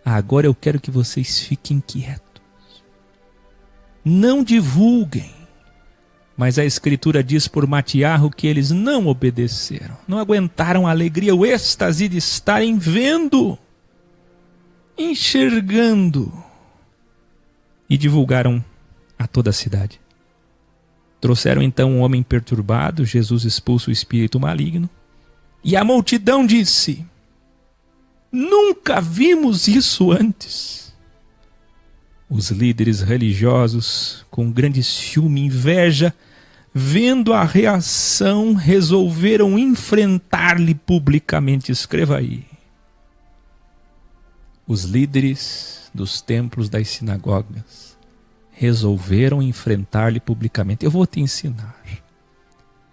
Agora eu quero que vocês fiquem quietos. Não divulguem. Mas a Escritura diz por Matiarro que eles não obedeceram. Não aguentaram a alegria, o êxtase de estarem vendo, enxergando. E divulgaram a toda a cidade. Trouxeram então um homem perturbado, Jesus expulsa o espírito maligno. E a multidão disse: nunca vimos isso antes. Os líderes religiosos, com grande ciúme e inveja, vendo a reação, resolveram enfrentar-lhe publicamente. Escreva aí. Os líderes dos templos das sinagogas resolveram enfrentar-lhe publicamente. Eu vou te ensinar.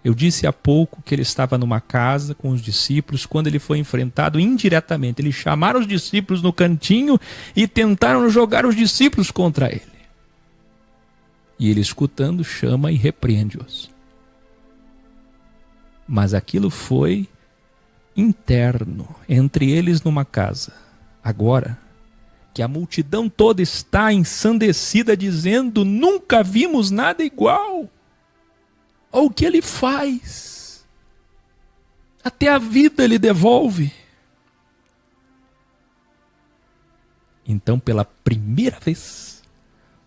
Eu disse há pouco que ele estava numa casa com os discípulos quando ele foi enfrentado indiretamente. Eles chamaram os discípulos no cantinho e tentaram jogar os discípulos contra ele. E ele, escutando, chama e repreende-os. Mas aquilo foi interno, entre eles numa casa. Agora, que a multidão toda está ensandecida, dizendo: nunca vimos nada igual ao que ele faz. Até a vida ele devolve. Então, pela primeira vez,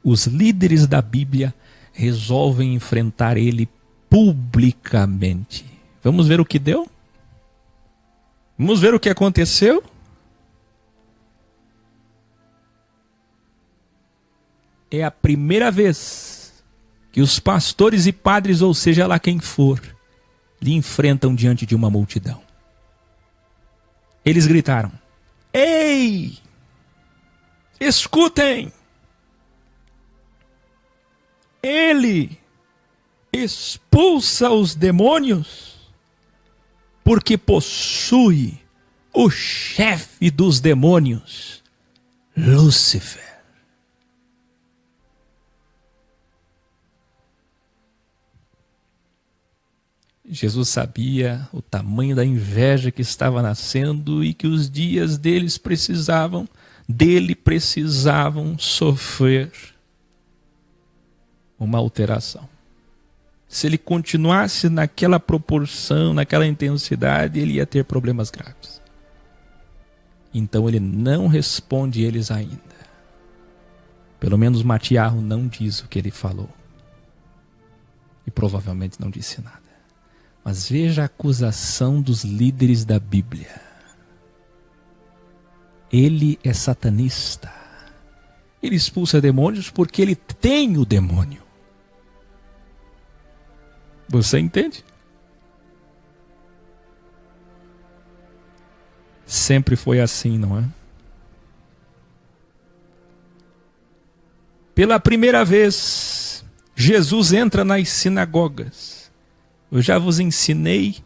os líderes da Bíblia resolvem enfrentar ele publicamente. Vamos ver o que deu? Vamos ver o que aconteceu? É a primeira vez que os pastores e padres, ou seja lá quem for, lhe enfrentam diante de uma multidão. Eles gritaram: ei! Escutem! Ele expulsa os demônios porque possui o chefe dos demônios, Lúcifer. Jesus sabia o tamanho da inveja que estava nascendo e que os dias dele precisavam sofrer uma alteração. Se ele continuasse naquela proporção, naquela intensidade, ele ia ter problemas graves. Então ele não responde eles ainda. Pelo menos Matiarro não diz o que ele falou. E provavelmente não disse nada. Mas veja a acusação dos líderes da Bíblia. Ele é satanista. Ele expulsa demônios porque ele tem o demônio. Você entende? Sempre foi assim, não é? Pela primeira vez, Jesus entra nas sinagogas. Eu já vos ensinei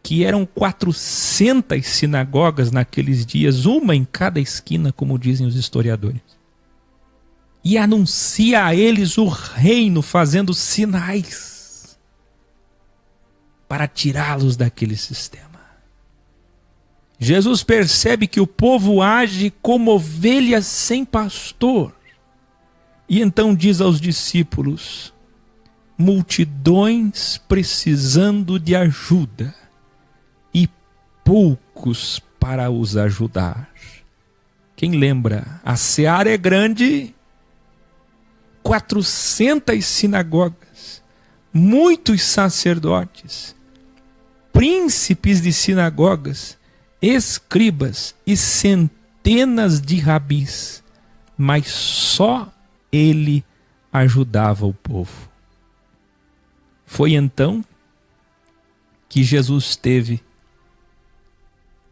que eram 400 sinagogas naqueles dias, uma em cada esquina, como dizem os historiadores. E anuncia a eles o reino, fazendo sinais para tirá-los daquele sistema. Jesus percebe que o povo age como ovelhas sem pastor. E então diz aos discípulos: multidões precisando de ajuda e poucos para os ajudar. Quem lembra? A seara é grande, 400 sinagogas, muitos sacerdotes, príncipes de sinagogas, escribas e centenas de rabis, mas só ele ajudava o povo. Foi então que Jesus teve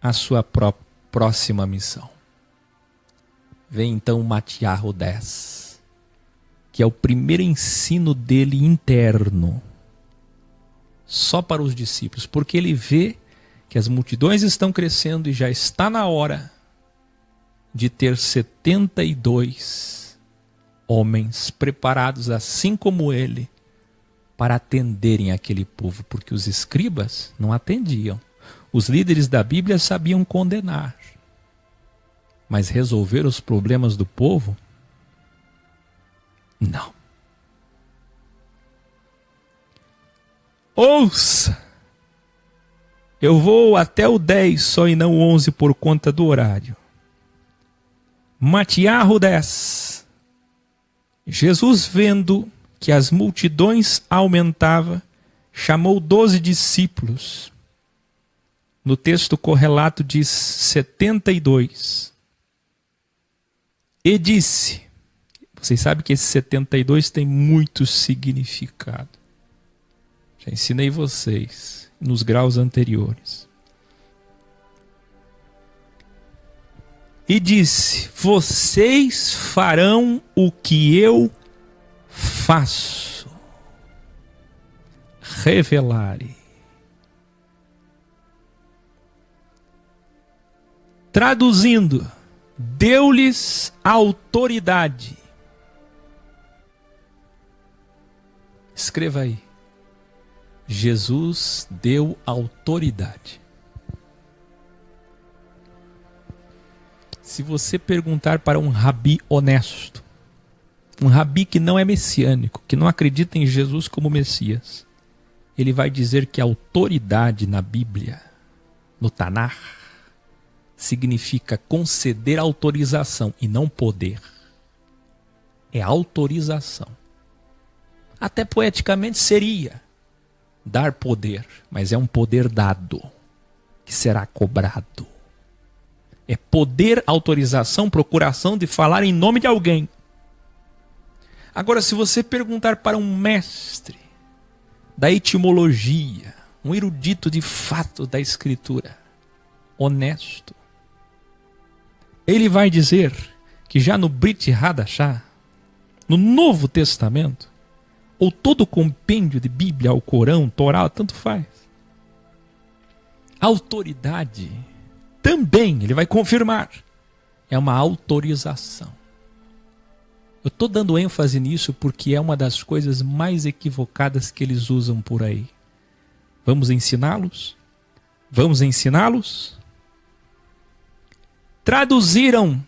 a sua próxima missão. Vem então Matiarro 10, que é o primeiro ensino dele interno, só para os discípulos, porque ele vê que as multidões estão crescendo e já está na hora de ter 72 homens preparados, assim como ele, para atenderem aquele povo, porque os escribas não atendiam. Os líderes da Bíblia sabiam condenar, mas resolver os problemas do povo, não. Ouça! Eu vou até o 10 só e não o 11 por conta do horário. Matiarro 10. Jesus, vendo que as multidões aumentavam, chamou 12 discípulos. No texto correlato diz 72. E disse, vocês sabem que esse 72 tem muito significado. Já ensinei vocês nos graus anteriores. E disse: vocês farão o que eu faço. Revelare. Traduzindo, deu-lhes autoridade Escreva aí. Jesus deu autoridade. Se você perguntar para um rabi honesto, um rabi que não é messiânico, que não acredita em Jesus como Messias, ele vai dizer que a autoridade na Bíblia, no Tanar, significa conceder autorização e não poder. É autorização. Até poeticamente seria dar poder, mas é um poder dado, que será cobrado. É poder, autorização, procuração de falar em nome de alguém. Agora, se você perguntar para um mestre da etimologia, um erudito de fato da escritura, honesto, ele vai dizer que já no Brit Hadashah, no Novo Testamento, ou todo o compêndio de Bíblia, o Corão, Torá, tanto faz, autoridade também, ele vai confirmar, é uma autorização. Eu estou dando ênfase nisso porque é uma das coisas mais equivocadas que eles usam por aí. Vamos ensiná-los? Vamos ensiná-los? Traduziram,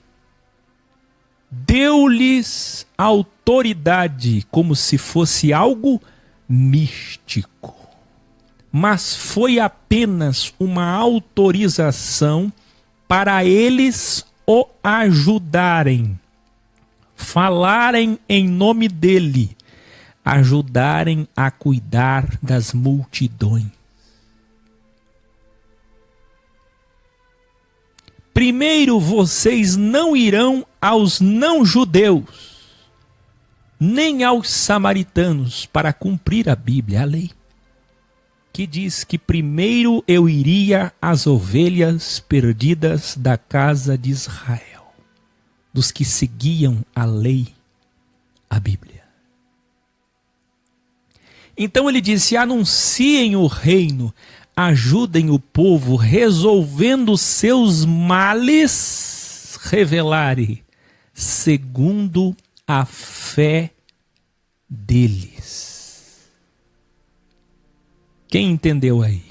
deu-lhes autoridade como se fosse algo místico. Mas foi apenas uma autorização para eles o ajudarem, falarem em nome dele, ajudarem a cuidar das multidões. Primeiro vocês não irão aos não-judeus, nem aos samaritanos, para cumprir a Bíblia, a lei, que diz que primeiro eu iria às ovelhas perdidas da casa de Israel, dos que seguiam a lei, a Bíblia. Então ele disse, anunciem o reino, ajudem o povo, resolvendo seus males, revelare, segundo a fé deles. Quem entendeu aí?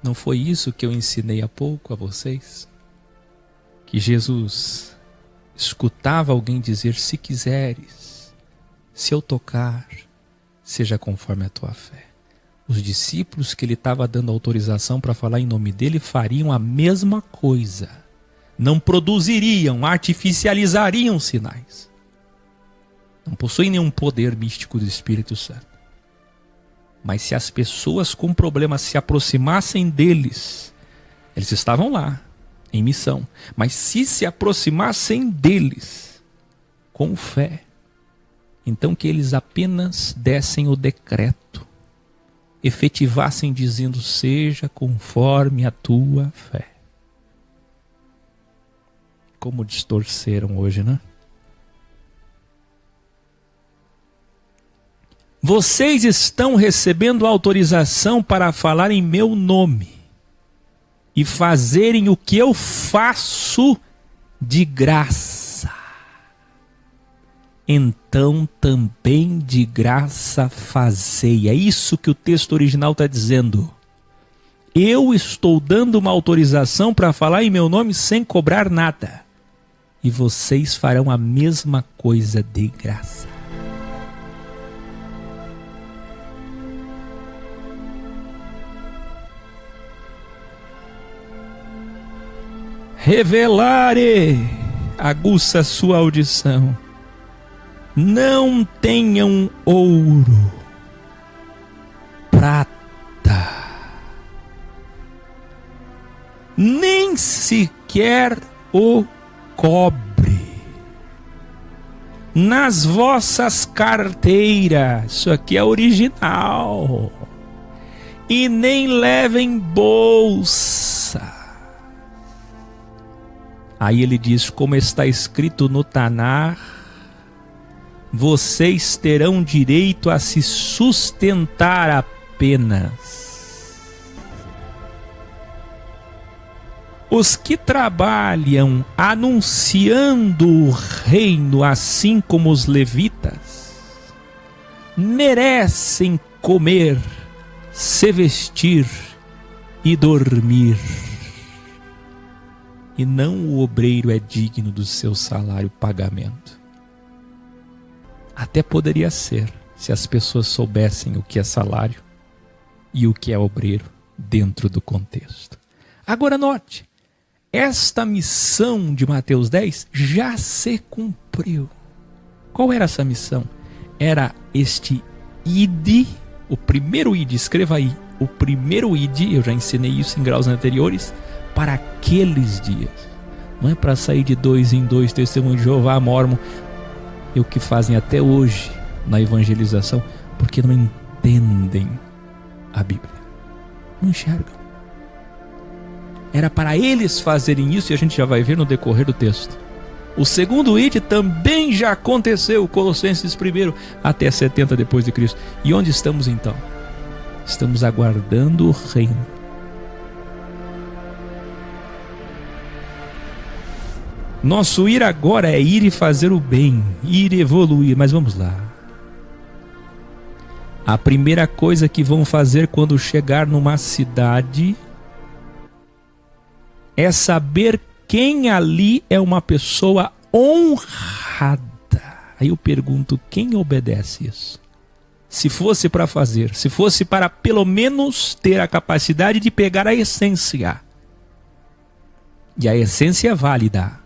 Não foi isso que eu ensinei há pouco a vocês? Que Jesus escutava alguém dizer, se quiseres, se eu tocar, seja conforme a tua fé. Os discípulos que ele estava dando autorização para falar em nome dele fariam a mesma coisa. Não produziriam, artificializariam sinais. Não possuem nenhum poder místico do Espírito Santo. Mas se as pessoas com problemas se aproximassem deles, eles estavam lá, em missão. Mas se aproximassem deles, com fé, então que eles apenas dessem o decreto, efetivassem dizendo, seja conforme a tua fé. Como distorceram hoje, né? Vocês estão recebendo autorização para falar em meu nome e fazerem o que eu faço de graça. Então também de graça fazei. É isso que o texto original está dizendo. Eu estou dando uma autorização para falar em meu nome sem cobrar nada. E vocês farão a mesma coisa de graça. Revelare, aguça sua audição. Não tenham ouro, prata, nem sequer o cobre nas vossas carteiras. Isso aqui é original. E nem levem bolsa. Aí ele diz, como está escrito no Tanar, vocês terão direito a se sustentar apenas. Os que trabalham anunciando o reino, assim como os levitas, merecem comer, se vestir e dormir. E não o obreiro é digno do seu salário pagamento. Até poderia ser, se as pessoas soubessem o que é salário e o que é obreiro dentro do contexto. Agora note, esta missão de Mateus 10 já se cumpriu. Qual era essa missão? Era este ide, o primeiro ide, escreva aí, o primeiro ide, eu já ensinei isso em graus anteriores, para aqueles dias. Não é para sair de 2 em 2, testemunho de Jeová, Mórmon, e o que fazem até hoje na evangelização, porque não entendem a Bíblia. Não enxergam. Era para eles fazerem isso, e a gente já vai ver no decorrer do texto. O segundo ide também já aconteceu, Colossenses 1, até 70 depois de Cristo. E onde estamos então? Estamos aguardando o reino. Nosso ir agora é ir e fazer o bem, ir e evoluir, mas vamos lá. A primeira coisa que vão fazer quando chegar numa cidade é saber quem ali é uma pessoa honrada. Aí eu pergunto, quem obedece isso? Se fosse para fazer, se fosse para pelo menos ter a capacidade de pegar a essência. E a essência é válida.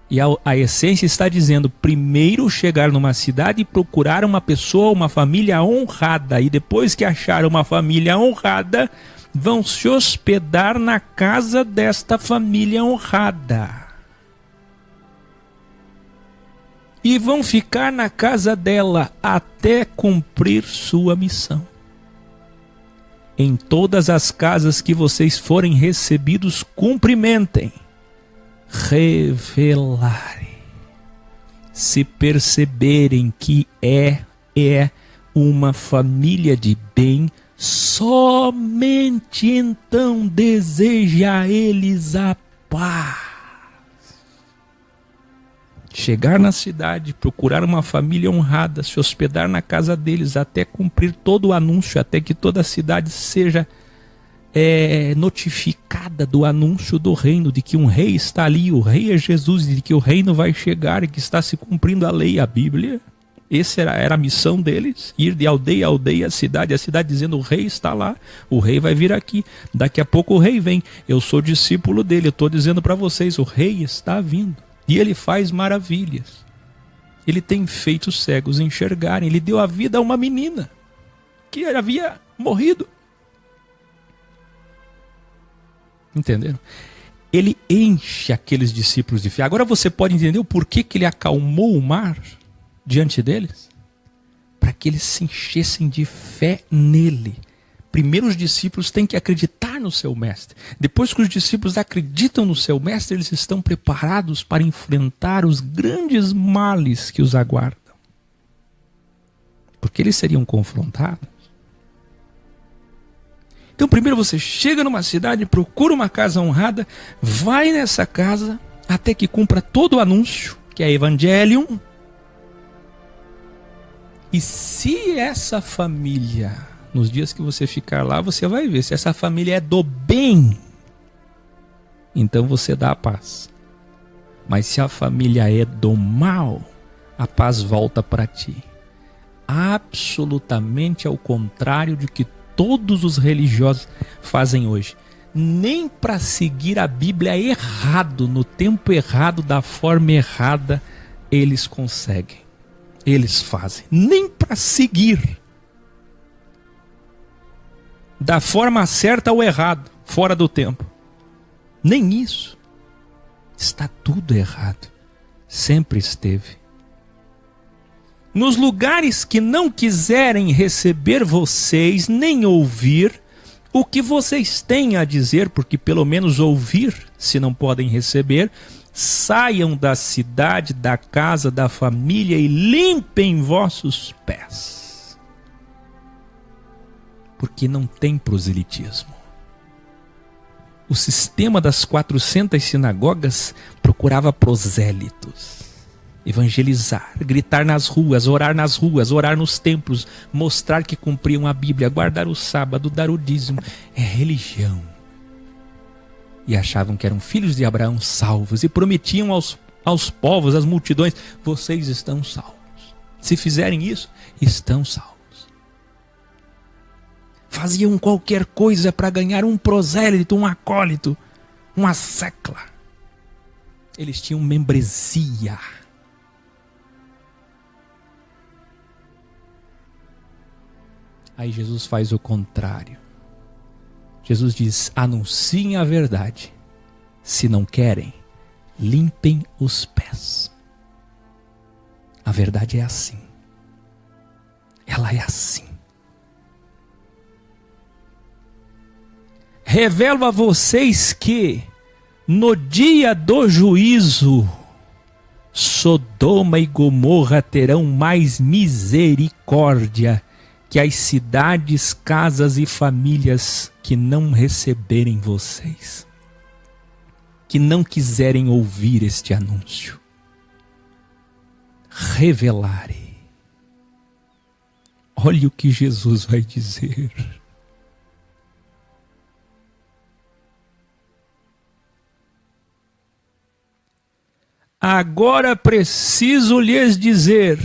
E a essência está dizendo, primeiro chegar numa cidade e procurar uma pessoa, uma família honrada. E depois que achar uma família honrada, vão se hospedar na casa desta família honrada. E vão ficar na casa dela até cumprir sua missão. Em todas as casas que vocês forem recebidos, cumprimentem. Revelarem. Se perceberem que é uma família de bem, somente então deseja a eles a paz. Chegar na cidade, procurar uma família honrada, se hospedar na casa deles até cumprir todo o anúncio, até que toda a cidade seja notificada do anúncio do reino, de que um rei está ali, o rei é Jesus, de que o reino vai chegar e que está se cumprindo a lei, a Bíblia. Essa era a missão deles, ir de aldeia a aldeia, a cidade dizendo, o rei está lá, o rei vai vir aqui, daqui a pouco o rei vem, eu sou discípulo dele, eu estou dizendo para vocês, o rei está vindo, e ele faz maravilhas, ele tem feito os cegos enxergarem, ele deu a vida a uma menina, que havia morrido, entenderam? Ele enche aqueles discípulos de fé. Agora você pode entender o porquê que ele acalmou o mar diante deles? Para que eles se enchessem de fé nele. Primeiro os discípulos têm que acreditar no seu mestre. Depois que os discípulos acreditam no seu mestre, eles estão preparados para enfrentar os grandes males que os aguardam. Porque eles seriam confrontados. Então primeiro você chega numa cidade, procura uma casa honrada, vai nessa casa até que cumpra todo o anúncio, que é Evangelium. E se essa família, nos dias que você ficar lá, você vai ver, se essa família é do bem, então você dá a paz. Mas se a família é do mal, a paz volta para ti. Absolutamente ao contrário de que todos os religiosos fazem hoje. Nem para seguir a Bíblia errado, no tempo errado, da forma errada, eles conseguem. Eles fazem. Nem para seguir da forma certa ou errado, fora do tempo. Nem isso. Está tudo errado. Sempre esteve. Nos lugares que não quiserem receber vocês, nem ouvir o que vocês têm a dizer, porque pelo menos ouvir, se não podem receber, saiam da cidade, da casa, da família e limpem vossos pés. Porque não tem proselitismo. o sistema das 400 sinagogas procurava prosélitos, evangelizar, gritar nas ruas, orar nos templos, mostrar que cumpriam a Bíblia, guardar o sábado, dar o dízimo. É religião. E achavam que eram filhos de Abraão salvos e prometiam aos povos, às multidões: vocês estão salvos. Se fizerem isso, estão salvos. Faziam qualquer coisa para ganhar um prosélito, um acólito, uma secla. Eles tinham membresia. Aí Jesus faz o contrário. Jesus diz: anunciem a verdade. Se não querem, limpem os pés. A verdade é assim. Ela é assim. Revelo a vocês que, no dia do juízo, Sodoma e Gomorra terão mais misericórdia que as cidades, casas e famílias que não receberem vocês, que não quiserem ouvir este anúncio. Revelare. Olha o que Jesus vai dizer. Agora preciso lhes dizer: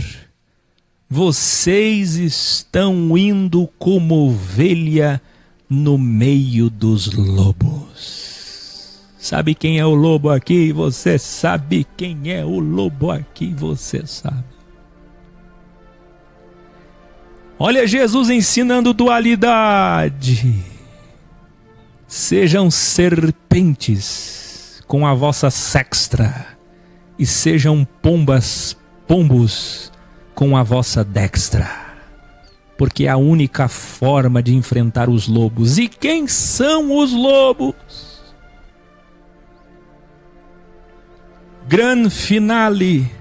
vocês estão indo como ovelha no meio dos lobos. Sabe quem é o lobo aqui? Você sabe quem é o lobo aqui? Você sabe. Olha Jesus ensinando dualidade. Sejam serpentes com a vossa sextra, e sejam pombos com a vossa dextra, porque é a única forma de enfrentar os lobos. E quem são os lobos? Gran finale.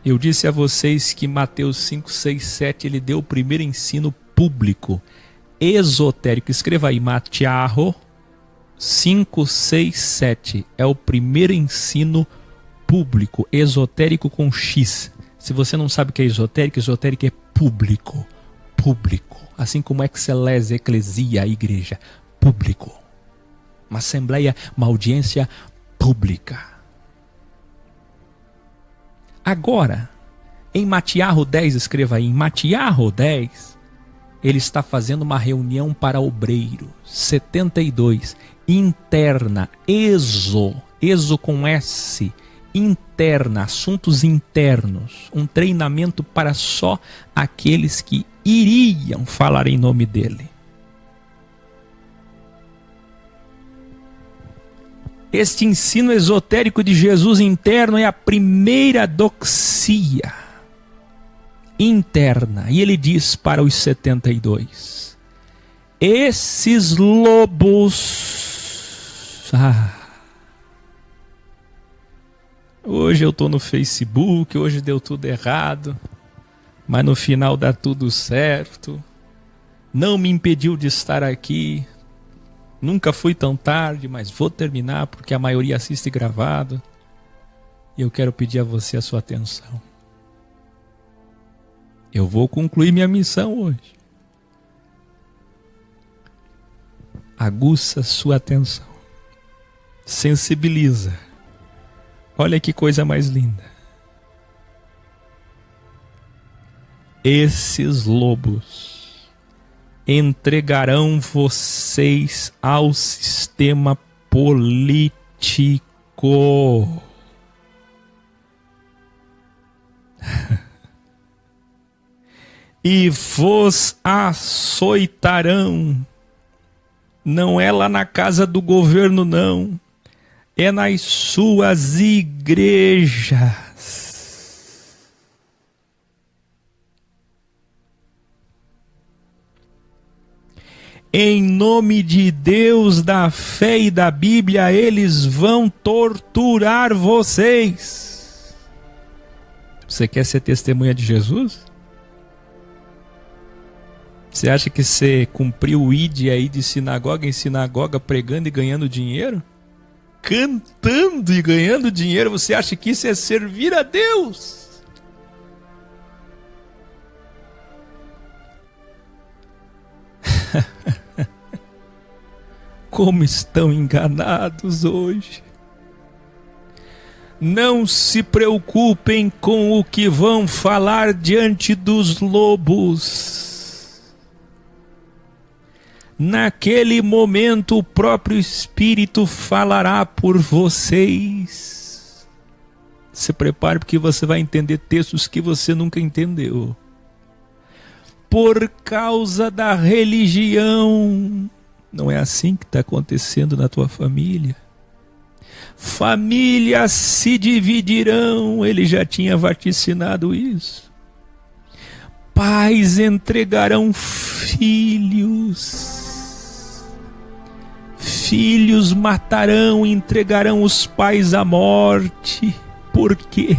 Eu disse a vocês que Mateus 5, 6, 7, ele deu o primeiro ensino público, esotérico. Escreva aí, Mateus 5, 6, 7. É o primeiro ensino público, esotérico com X. Se você não sabe o que é esotérico, esotérico é público. Público. Assim como excelência, eclesia, a igreja. Público. Uma assembleia, uma audiência pública. Agora, em Mateus 10, escreva aí, em Mateus 10, ele está fazendo uma reunião para obreiros. 72. Interna, exo com S, interna, assuntos internos, um treinamento para só aqueles que iriam falar em nome dele. Este ensino esotérico de Jesus interno é a primeira doxia interna, e ele diz para os 72: esses lobos... hoje eu estou no Facebook, hoje deu tudo errado, mas no final dá tudo certo. Não me impediu de estar aqui. Nunca fui tão tarde, mas vou terminar porque a maioria assiste gravado. E eu quero pedir a você a sua atenção. Eu vou concluir minha missão hoje. Aguça sua atenção. Sensibiliza. Olha que coisa mais linda. Esses lobos entregarão vocês ao sistema político. E vos açoitarão. Não é lá na casa do governo, não. É nas suas igrejas. Em nome de Deus, da fé e da Bíblia, eles vão torturar vocês. Você quer ser testemunha de Jesus? Você acha que você cumpriu o ID aí de sinagoga em sinagoga, pregando e ganhando dinheiro? Cantando e ganhando dinheiro, você acha que isso é servir a Deus? Como estão enganados hoje. Não se preocupem com o que vão falar diante dos lobos. Naquele momento o próprio Espírito falará por vocês. Se prepare, porque você vai entender textos que você nunca entendeu. Por causa da religião. Não é assim que está acontecendo na tua família. Famílias se dividirão, ele já tinha vaticinado isso. Pais entregarão filhos. Filhos matarão, entregarão os pais à morte. Por quê?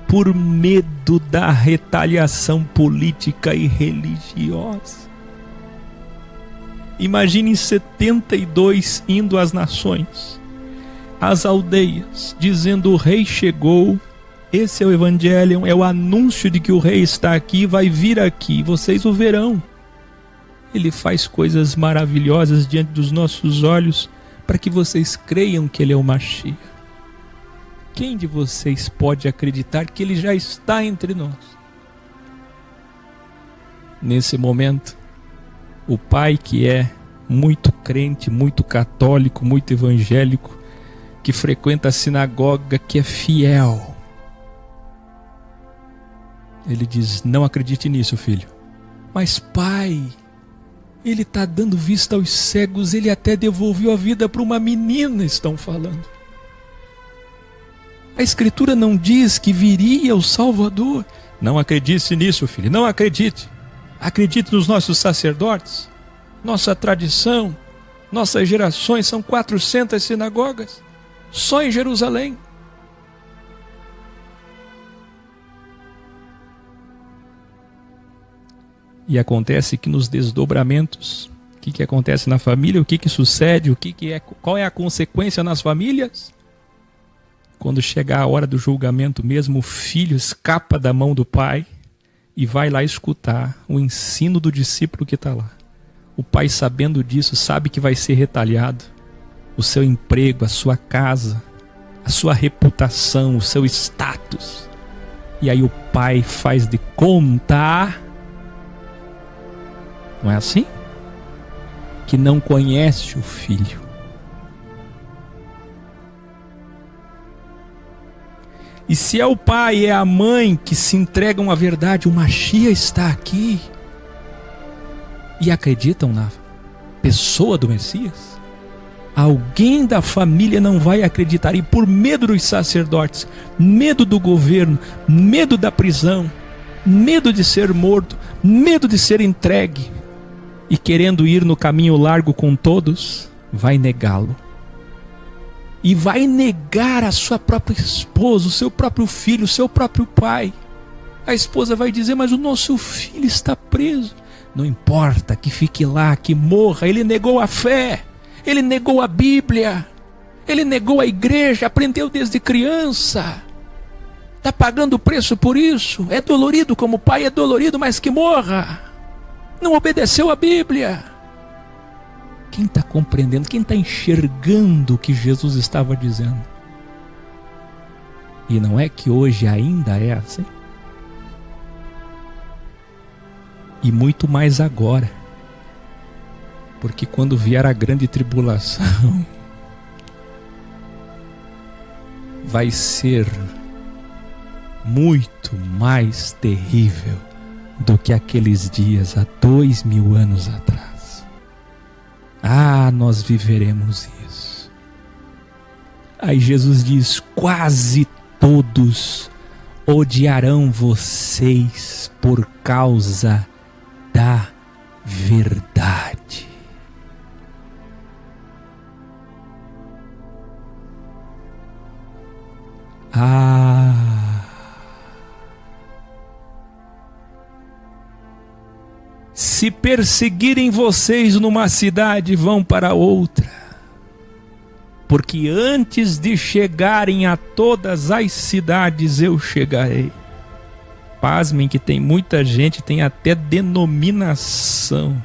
Por medo da retaliação política e religiosa. Imagine 72 indo às nações, às aldeias, dizendo: o rei chegou. Esse é o evangelho, é o anúncio de que o rei está aqui, vai vir aqui, vocês o verão. Ele faz coisas maravilhosas diante dos nossos olhos, para que vocês creiam que ele é o Mashiach. Quem de vocês pode acreditar que ele já está entre nós? Nesse momento, o pai, que é muito crente, muito católico, muito evangélico, que frequenta a sinagoga, que é fiel, ele diz: não acredite nisso, filho. Mas pai, ele está dando vista aos cegos, ele até devolveu a vida para uma menina, estão falando. A Escritura não diz que viria o Salvador. Não acredite nisso, filho, não acredite. Acredite nos nossos sacerdotes, nossa tradição, nossas gerações, são 400 sinagogas, só em Jerusalém. E acontece que nos desdobramentos, o que acontece na família, o que sucede, qual é a consequência nas famílias? Quando chegar a hora do julgamento mesmo, o filho escapa da mão do pai e vai lá escutar o ensino do discípulo que está lá. O pai, sabendo disso, sabe que vai ser retalhado. O seu emprego, a sua casa, a sua reputação, o seu status. E aí o pai faz de conta... Não é assim? Que não conhece o filho. E se é o pai e é a mãe que se entregam à verdade, o Mashiach está aqui, e acreditam na pessoa do Messias, alguém da família não vai acreditar, e por medo dos sacerdotes, medo do governo, medo da prisão, medo de ser morto, medo de ser entregue, e querendo ir no caminho largo com todos, vai negá-lo. E vai negar a sua própria esposa, o seu próprio filho, o seu próprio pai. A esposa vai dizer: mas o nosso filho está preso. Não importa, que fique lá, que morra. Ele negou a fé, ele negou a Bíblia, ele negou a igreja, aprendeu desde criança. Está pagando o preço por isso. É dolorido como pai, é dolorido, mas que morra. Não obedeceu a Bíblia. Quem está compreendendo, quem está enxergando o que Jesus estava dizendo? E não é que hoje ainda é assim? E muito mais agora. Porque quando vier a grande tribulação, vai ser muito mais terrível do que aqueles dias há 2000 anos atrás. Ah, nós viveremos isso. Aí Jesus diz: quase todos odiarão vocês por causa da verdade. perseguirem vocês numa cidade, vão para outra. Porque antes de chegarem a todas as cidades, eu chegarei. Pasmem que tem muita gente, tem até denominação,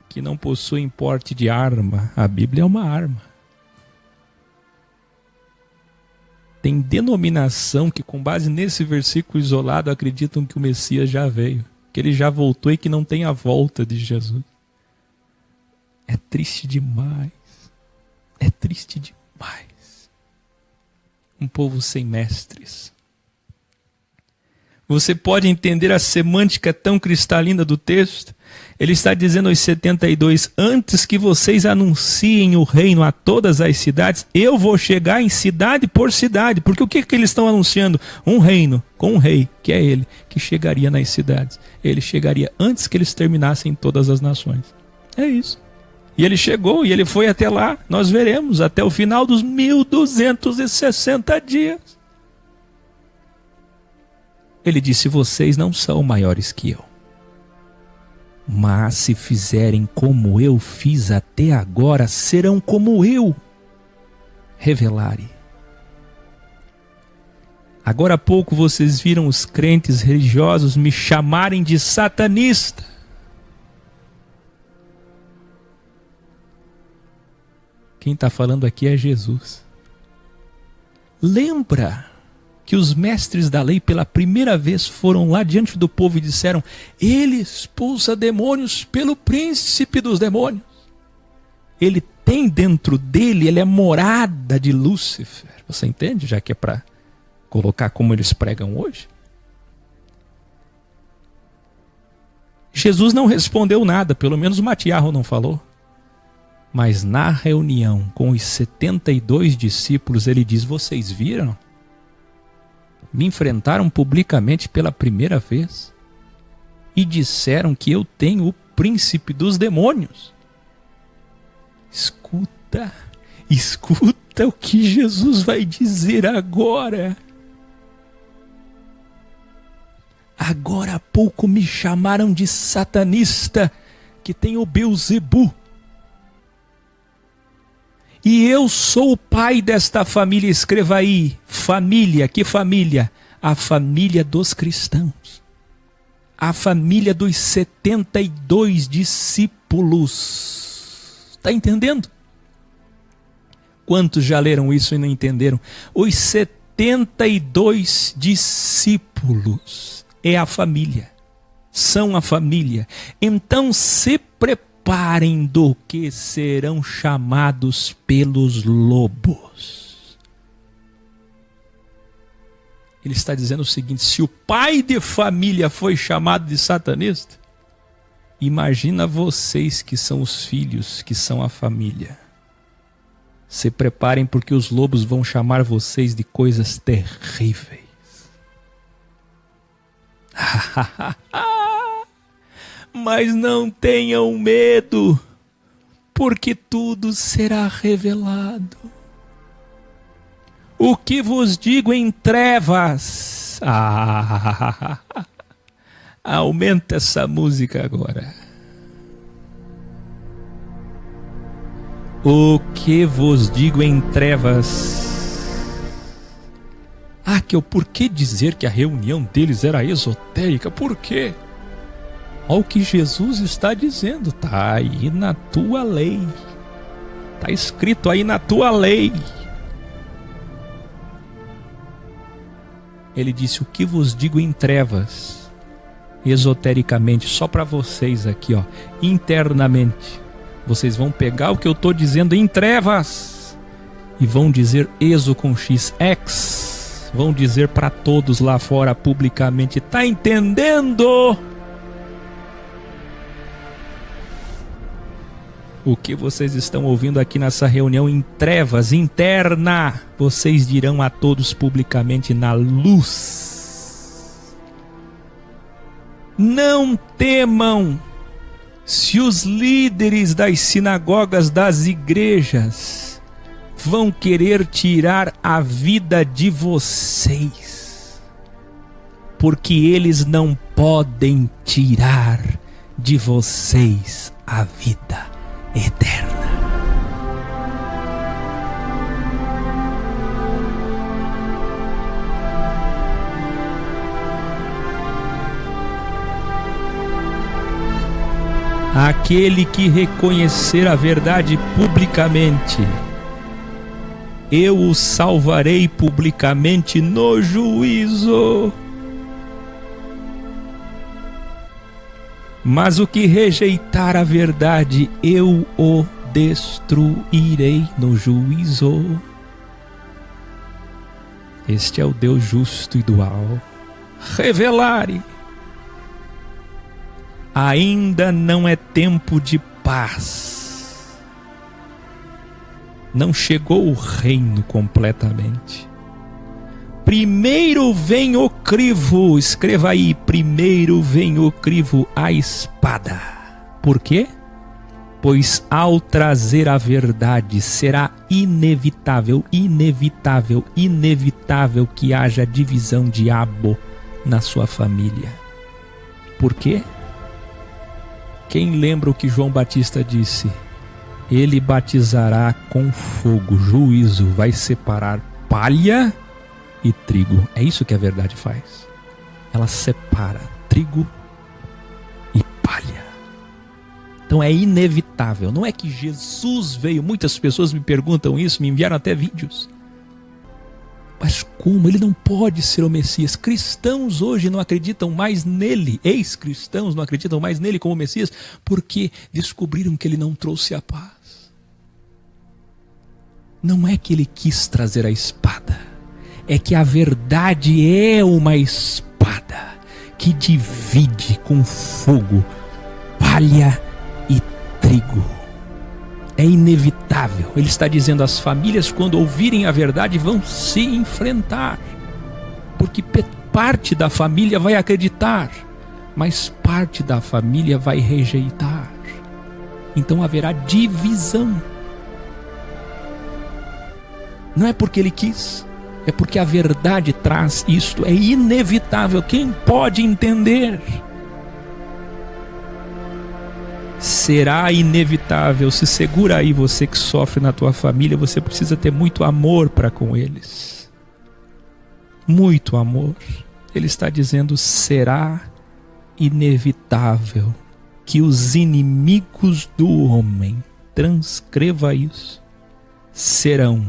que não possui porte de arma. A Bíblia é uma arma. Tem denominação que, com base nesse versículo isolado, acreditam que o Messias já veio, que ele já voltou e que não tem a volta de Jesus. É triste demais. É triste demais. Um povo sem mestres. Você pode entender a semântica tão cristalina do texto? Ele está dizendo aos 72, antes que vocês anunciem o reino a todas as cidades, eu vou chegar em cidade por cidade. Porque o que eles estão anunciando? Um reino com um rei, que é ele, que chegaria nas cidades. Ele chegaria antes que eles terminassem todas as nações. É isso. E ele chegou e ele foi até lá. Nós veremos até o final dos 1260 dias. Ele disse, vocês não são maiores que eu. Mas se fizerem como eu fiz até agora, serão como eu. Revelare. Agora há pouco vocês viram os crentes religiosos me chamarem de satanista. Quem está falando aqui é Jesus. Lembra que os mestres da lei pela primeira vez foram lá diante do povo e disseram, ele expulsa demônios pelo príncipe dos demônios. Ele tem dentro dele, ele é morada de Lúcifer. Você entende? Já que é para colocar como eles pregam hoje. Jesus não respondeu nada, pelo menos o Matiarro não falou. Mas na reunião com os 72 discípulos, ele diz, vocês viram? Me enfrentaram publicamente pela primeira vez e disseram que eu tenho o príncipe dos demônios. Escuta, escuta o que Jesus vai dizer agora. Agora há pouco me chamaram de satanista, que tem o Beelzebu. E eu sou o pai desta família, escreva aí, família, que família? A família dos cristãos. A família dos 72 discípulos. Está entendendo? Quantos já leram isso e não entenderam? Os 72 discípulos é a família. São a família. Então se preparem do que serão chamados pelos lobos. Ele está dizendo o seguinte, se o pai de família foi chamado de satanista, imagina vocês que são os filhos, que são a família. Se preparem porque os lobos vão chamar vocês de coisas terríveis. Mas não tenham medo, porque tudo será revelado. O que vos digo em trevas. Aumenta essa música agora. O que vos digo em trevas. Por que dizer que a reunião deles era esotérica? Por quê? Olha o que Jesus está dizendo, está aí na tua lei, está escrito aí na tua lei. Ele disse, o que vos digo em trevas, esotericamente, só para vocês aqui, ó, internamente, vocês vão pegar o que eu estou dizendo em trevas e vão dizer exo com x, ex, vão dizer para todos lá fora publicamente, está entendendo? O que vocês estão ouvindo aqui nessa reunião em trevas, interna, vocês dirão a todos publicamente na luz. Não temam se os líderes das sinagogas, das igrejas, vão querer tirar a vida de vocês, porque eles não podem tirar de vocês a vida eterna. Aquele que reconhecer a verdade publicamente, eu o salvarei publicamente no juízo. Mas o que rejeitar a verdade, eu o destruirei no juízo. Este é o Deus justo e dual. Revelare. Ainda não é tempo de paz. Não chegou o reino completamente. Primeiro vem o crivo. Escreva aí. Primeiro vem o crivo, a espada. Por quê? Pois ao trazer a verdade será inevitável que haja divisão de abo na sua família. Por quê? Quem lembra o que João Batista disse? Ele batizará com fogo, juízo, vai separar palha e trigo. É isso que a verdade faz. Ela separa trigo e palha. Então é inevitável. Não é que Jesus veio. Muitas pessoas me perguntam isso, me enviaram até vídeos. Mas como? Ele não pode ser o Messias. Cristãos hoje não acreditam mais nele. Ex-cristãos não acreditam mais nele como Messias porque descobriram que ele não trouxe a paz. Não é que ele quis trazer a espada. É que a verdade é uma espada que divide com fogo palha e trigo. É inevitável. Ele está dizendo às famílias, quando ouvirem a verdade, vão se enfrentar. Porque parte da família vai acreditar, mas parte da família vai rejeitar. Então haverá divisão. Não é porque ele quis, é porque a verdade traz isto. É inevitável. Quem pode entender? Será inevitável. Se segura aí, você que sofre na tua família, você precisa ter muito amor para com eles. Muito amor. Ele está dizendo, será inevitável que os inimigos do homem, transcreva isso, serão,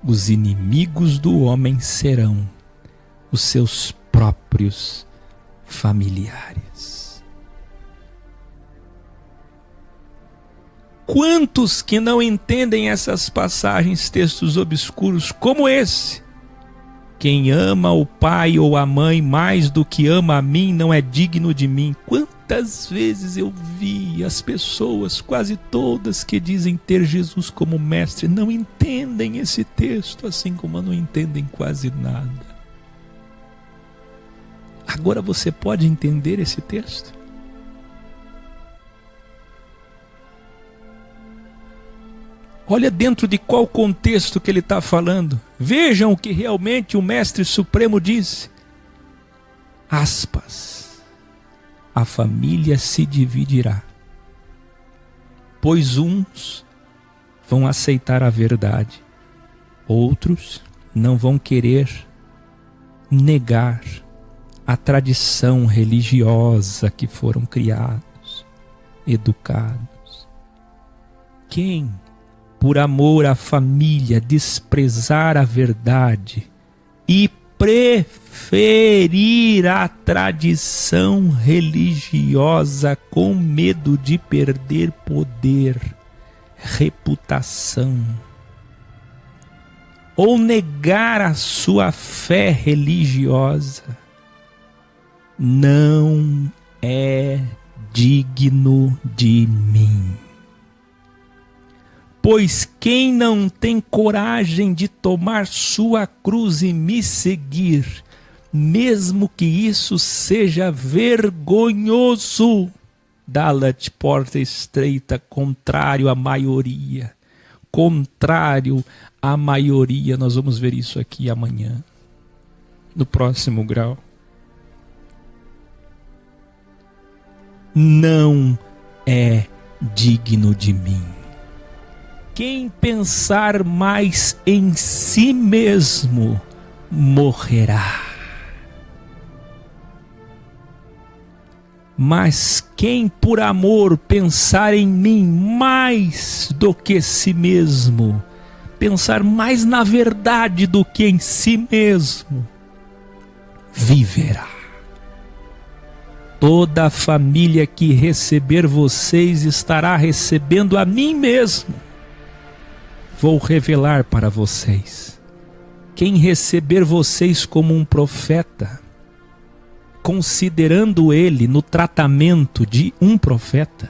os inimigos do homem serão os seus próprios familiares. Quantos que não entendem essas passagens, textos obscuros como esse? Quem ama o pai ou a mãe mais do que ama a mim não é digno de mim. Quantas vezes eu vi as pessoas, quase todas, que dizem ter Jesus como mestre, não entendem esse texto, assim como não entendem quase nada. Agora você pode entender esse texto? Olha dentro de qual contexto que ele está falando. Vejam o que realmente o Mestre Supremo disse. Aspas. A família se dividirá. Pois uns vão aceitar a verdade. Outros não vão querer negar a tradição religiosa que foram criados, educados. Quem, por amor à família, desprezar a verdade e preferir a tradição religiosa com medo de perder poder, reputação, ou negar a sua fé religiosa, não é digno de mim. Pois quem não tem coragem de tomar sua cruz e me seguir, mesmo que isso seja vergonhoso, dá-la-te porta estreita, contrário à maioria. Contrário à maioria, nós vamos ver isso aqui amanhã, no próximo grau. não é digno de mim. Quem pensar mais em si mesmo morrerá. Mas quem por amor pensar em mim mais do que si mesmo, pensar mais na verdade do que em si mesmo, viverá. Toda a família que receber vocês estará recebendo a mim mesmo. Vou revelar para vocês. Quem receber vocês como um profeta, considerando ele no tratamento de um profeta,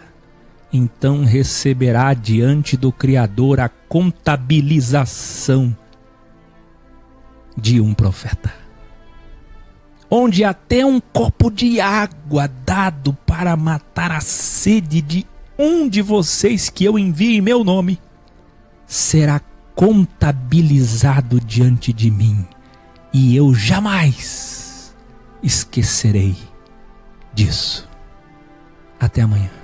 então receberá diante do Criador a contabilização de um profeta. Onde até um copo de água dado para matar a sede de um de vocês que eu envie em meu nome, será contabilizado diante de mim, e eu jamais esquecerei disso. Até amanhã.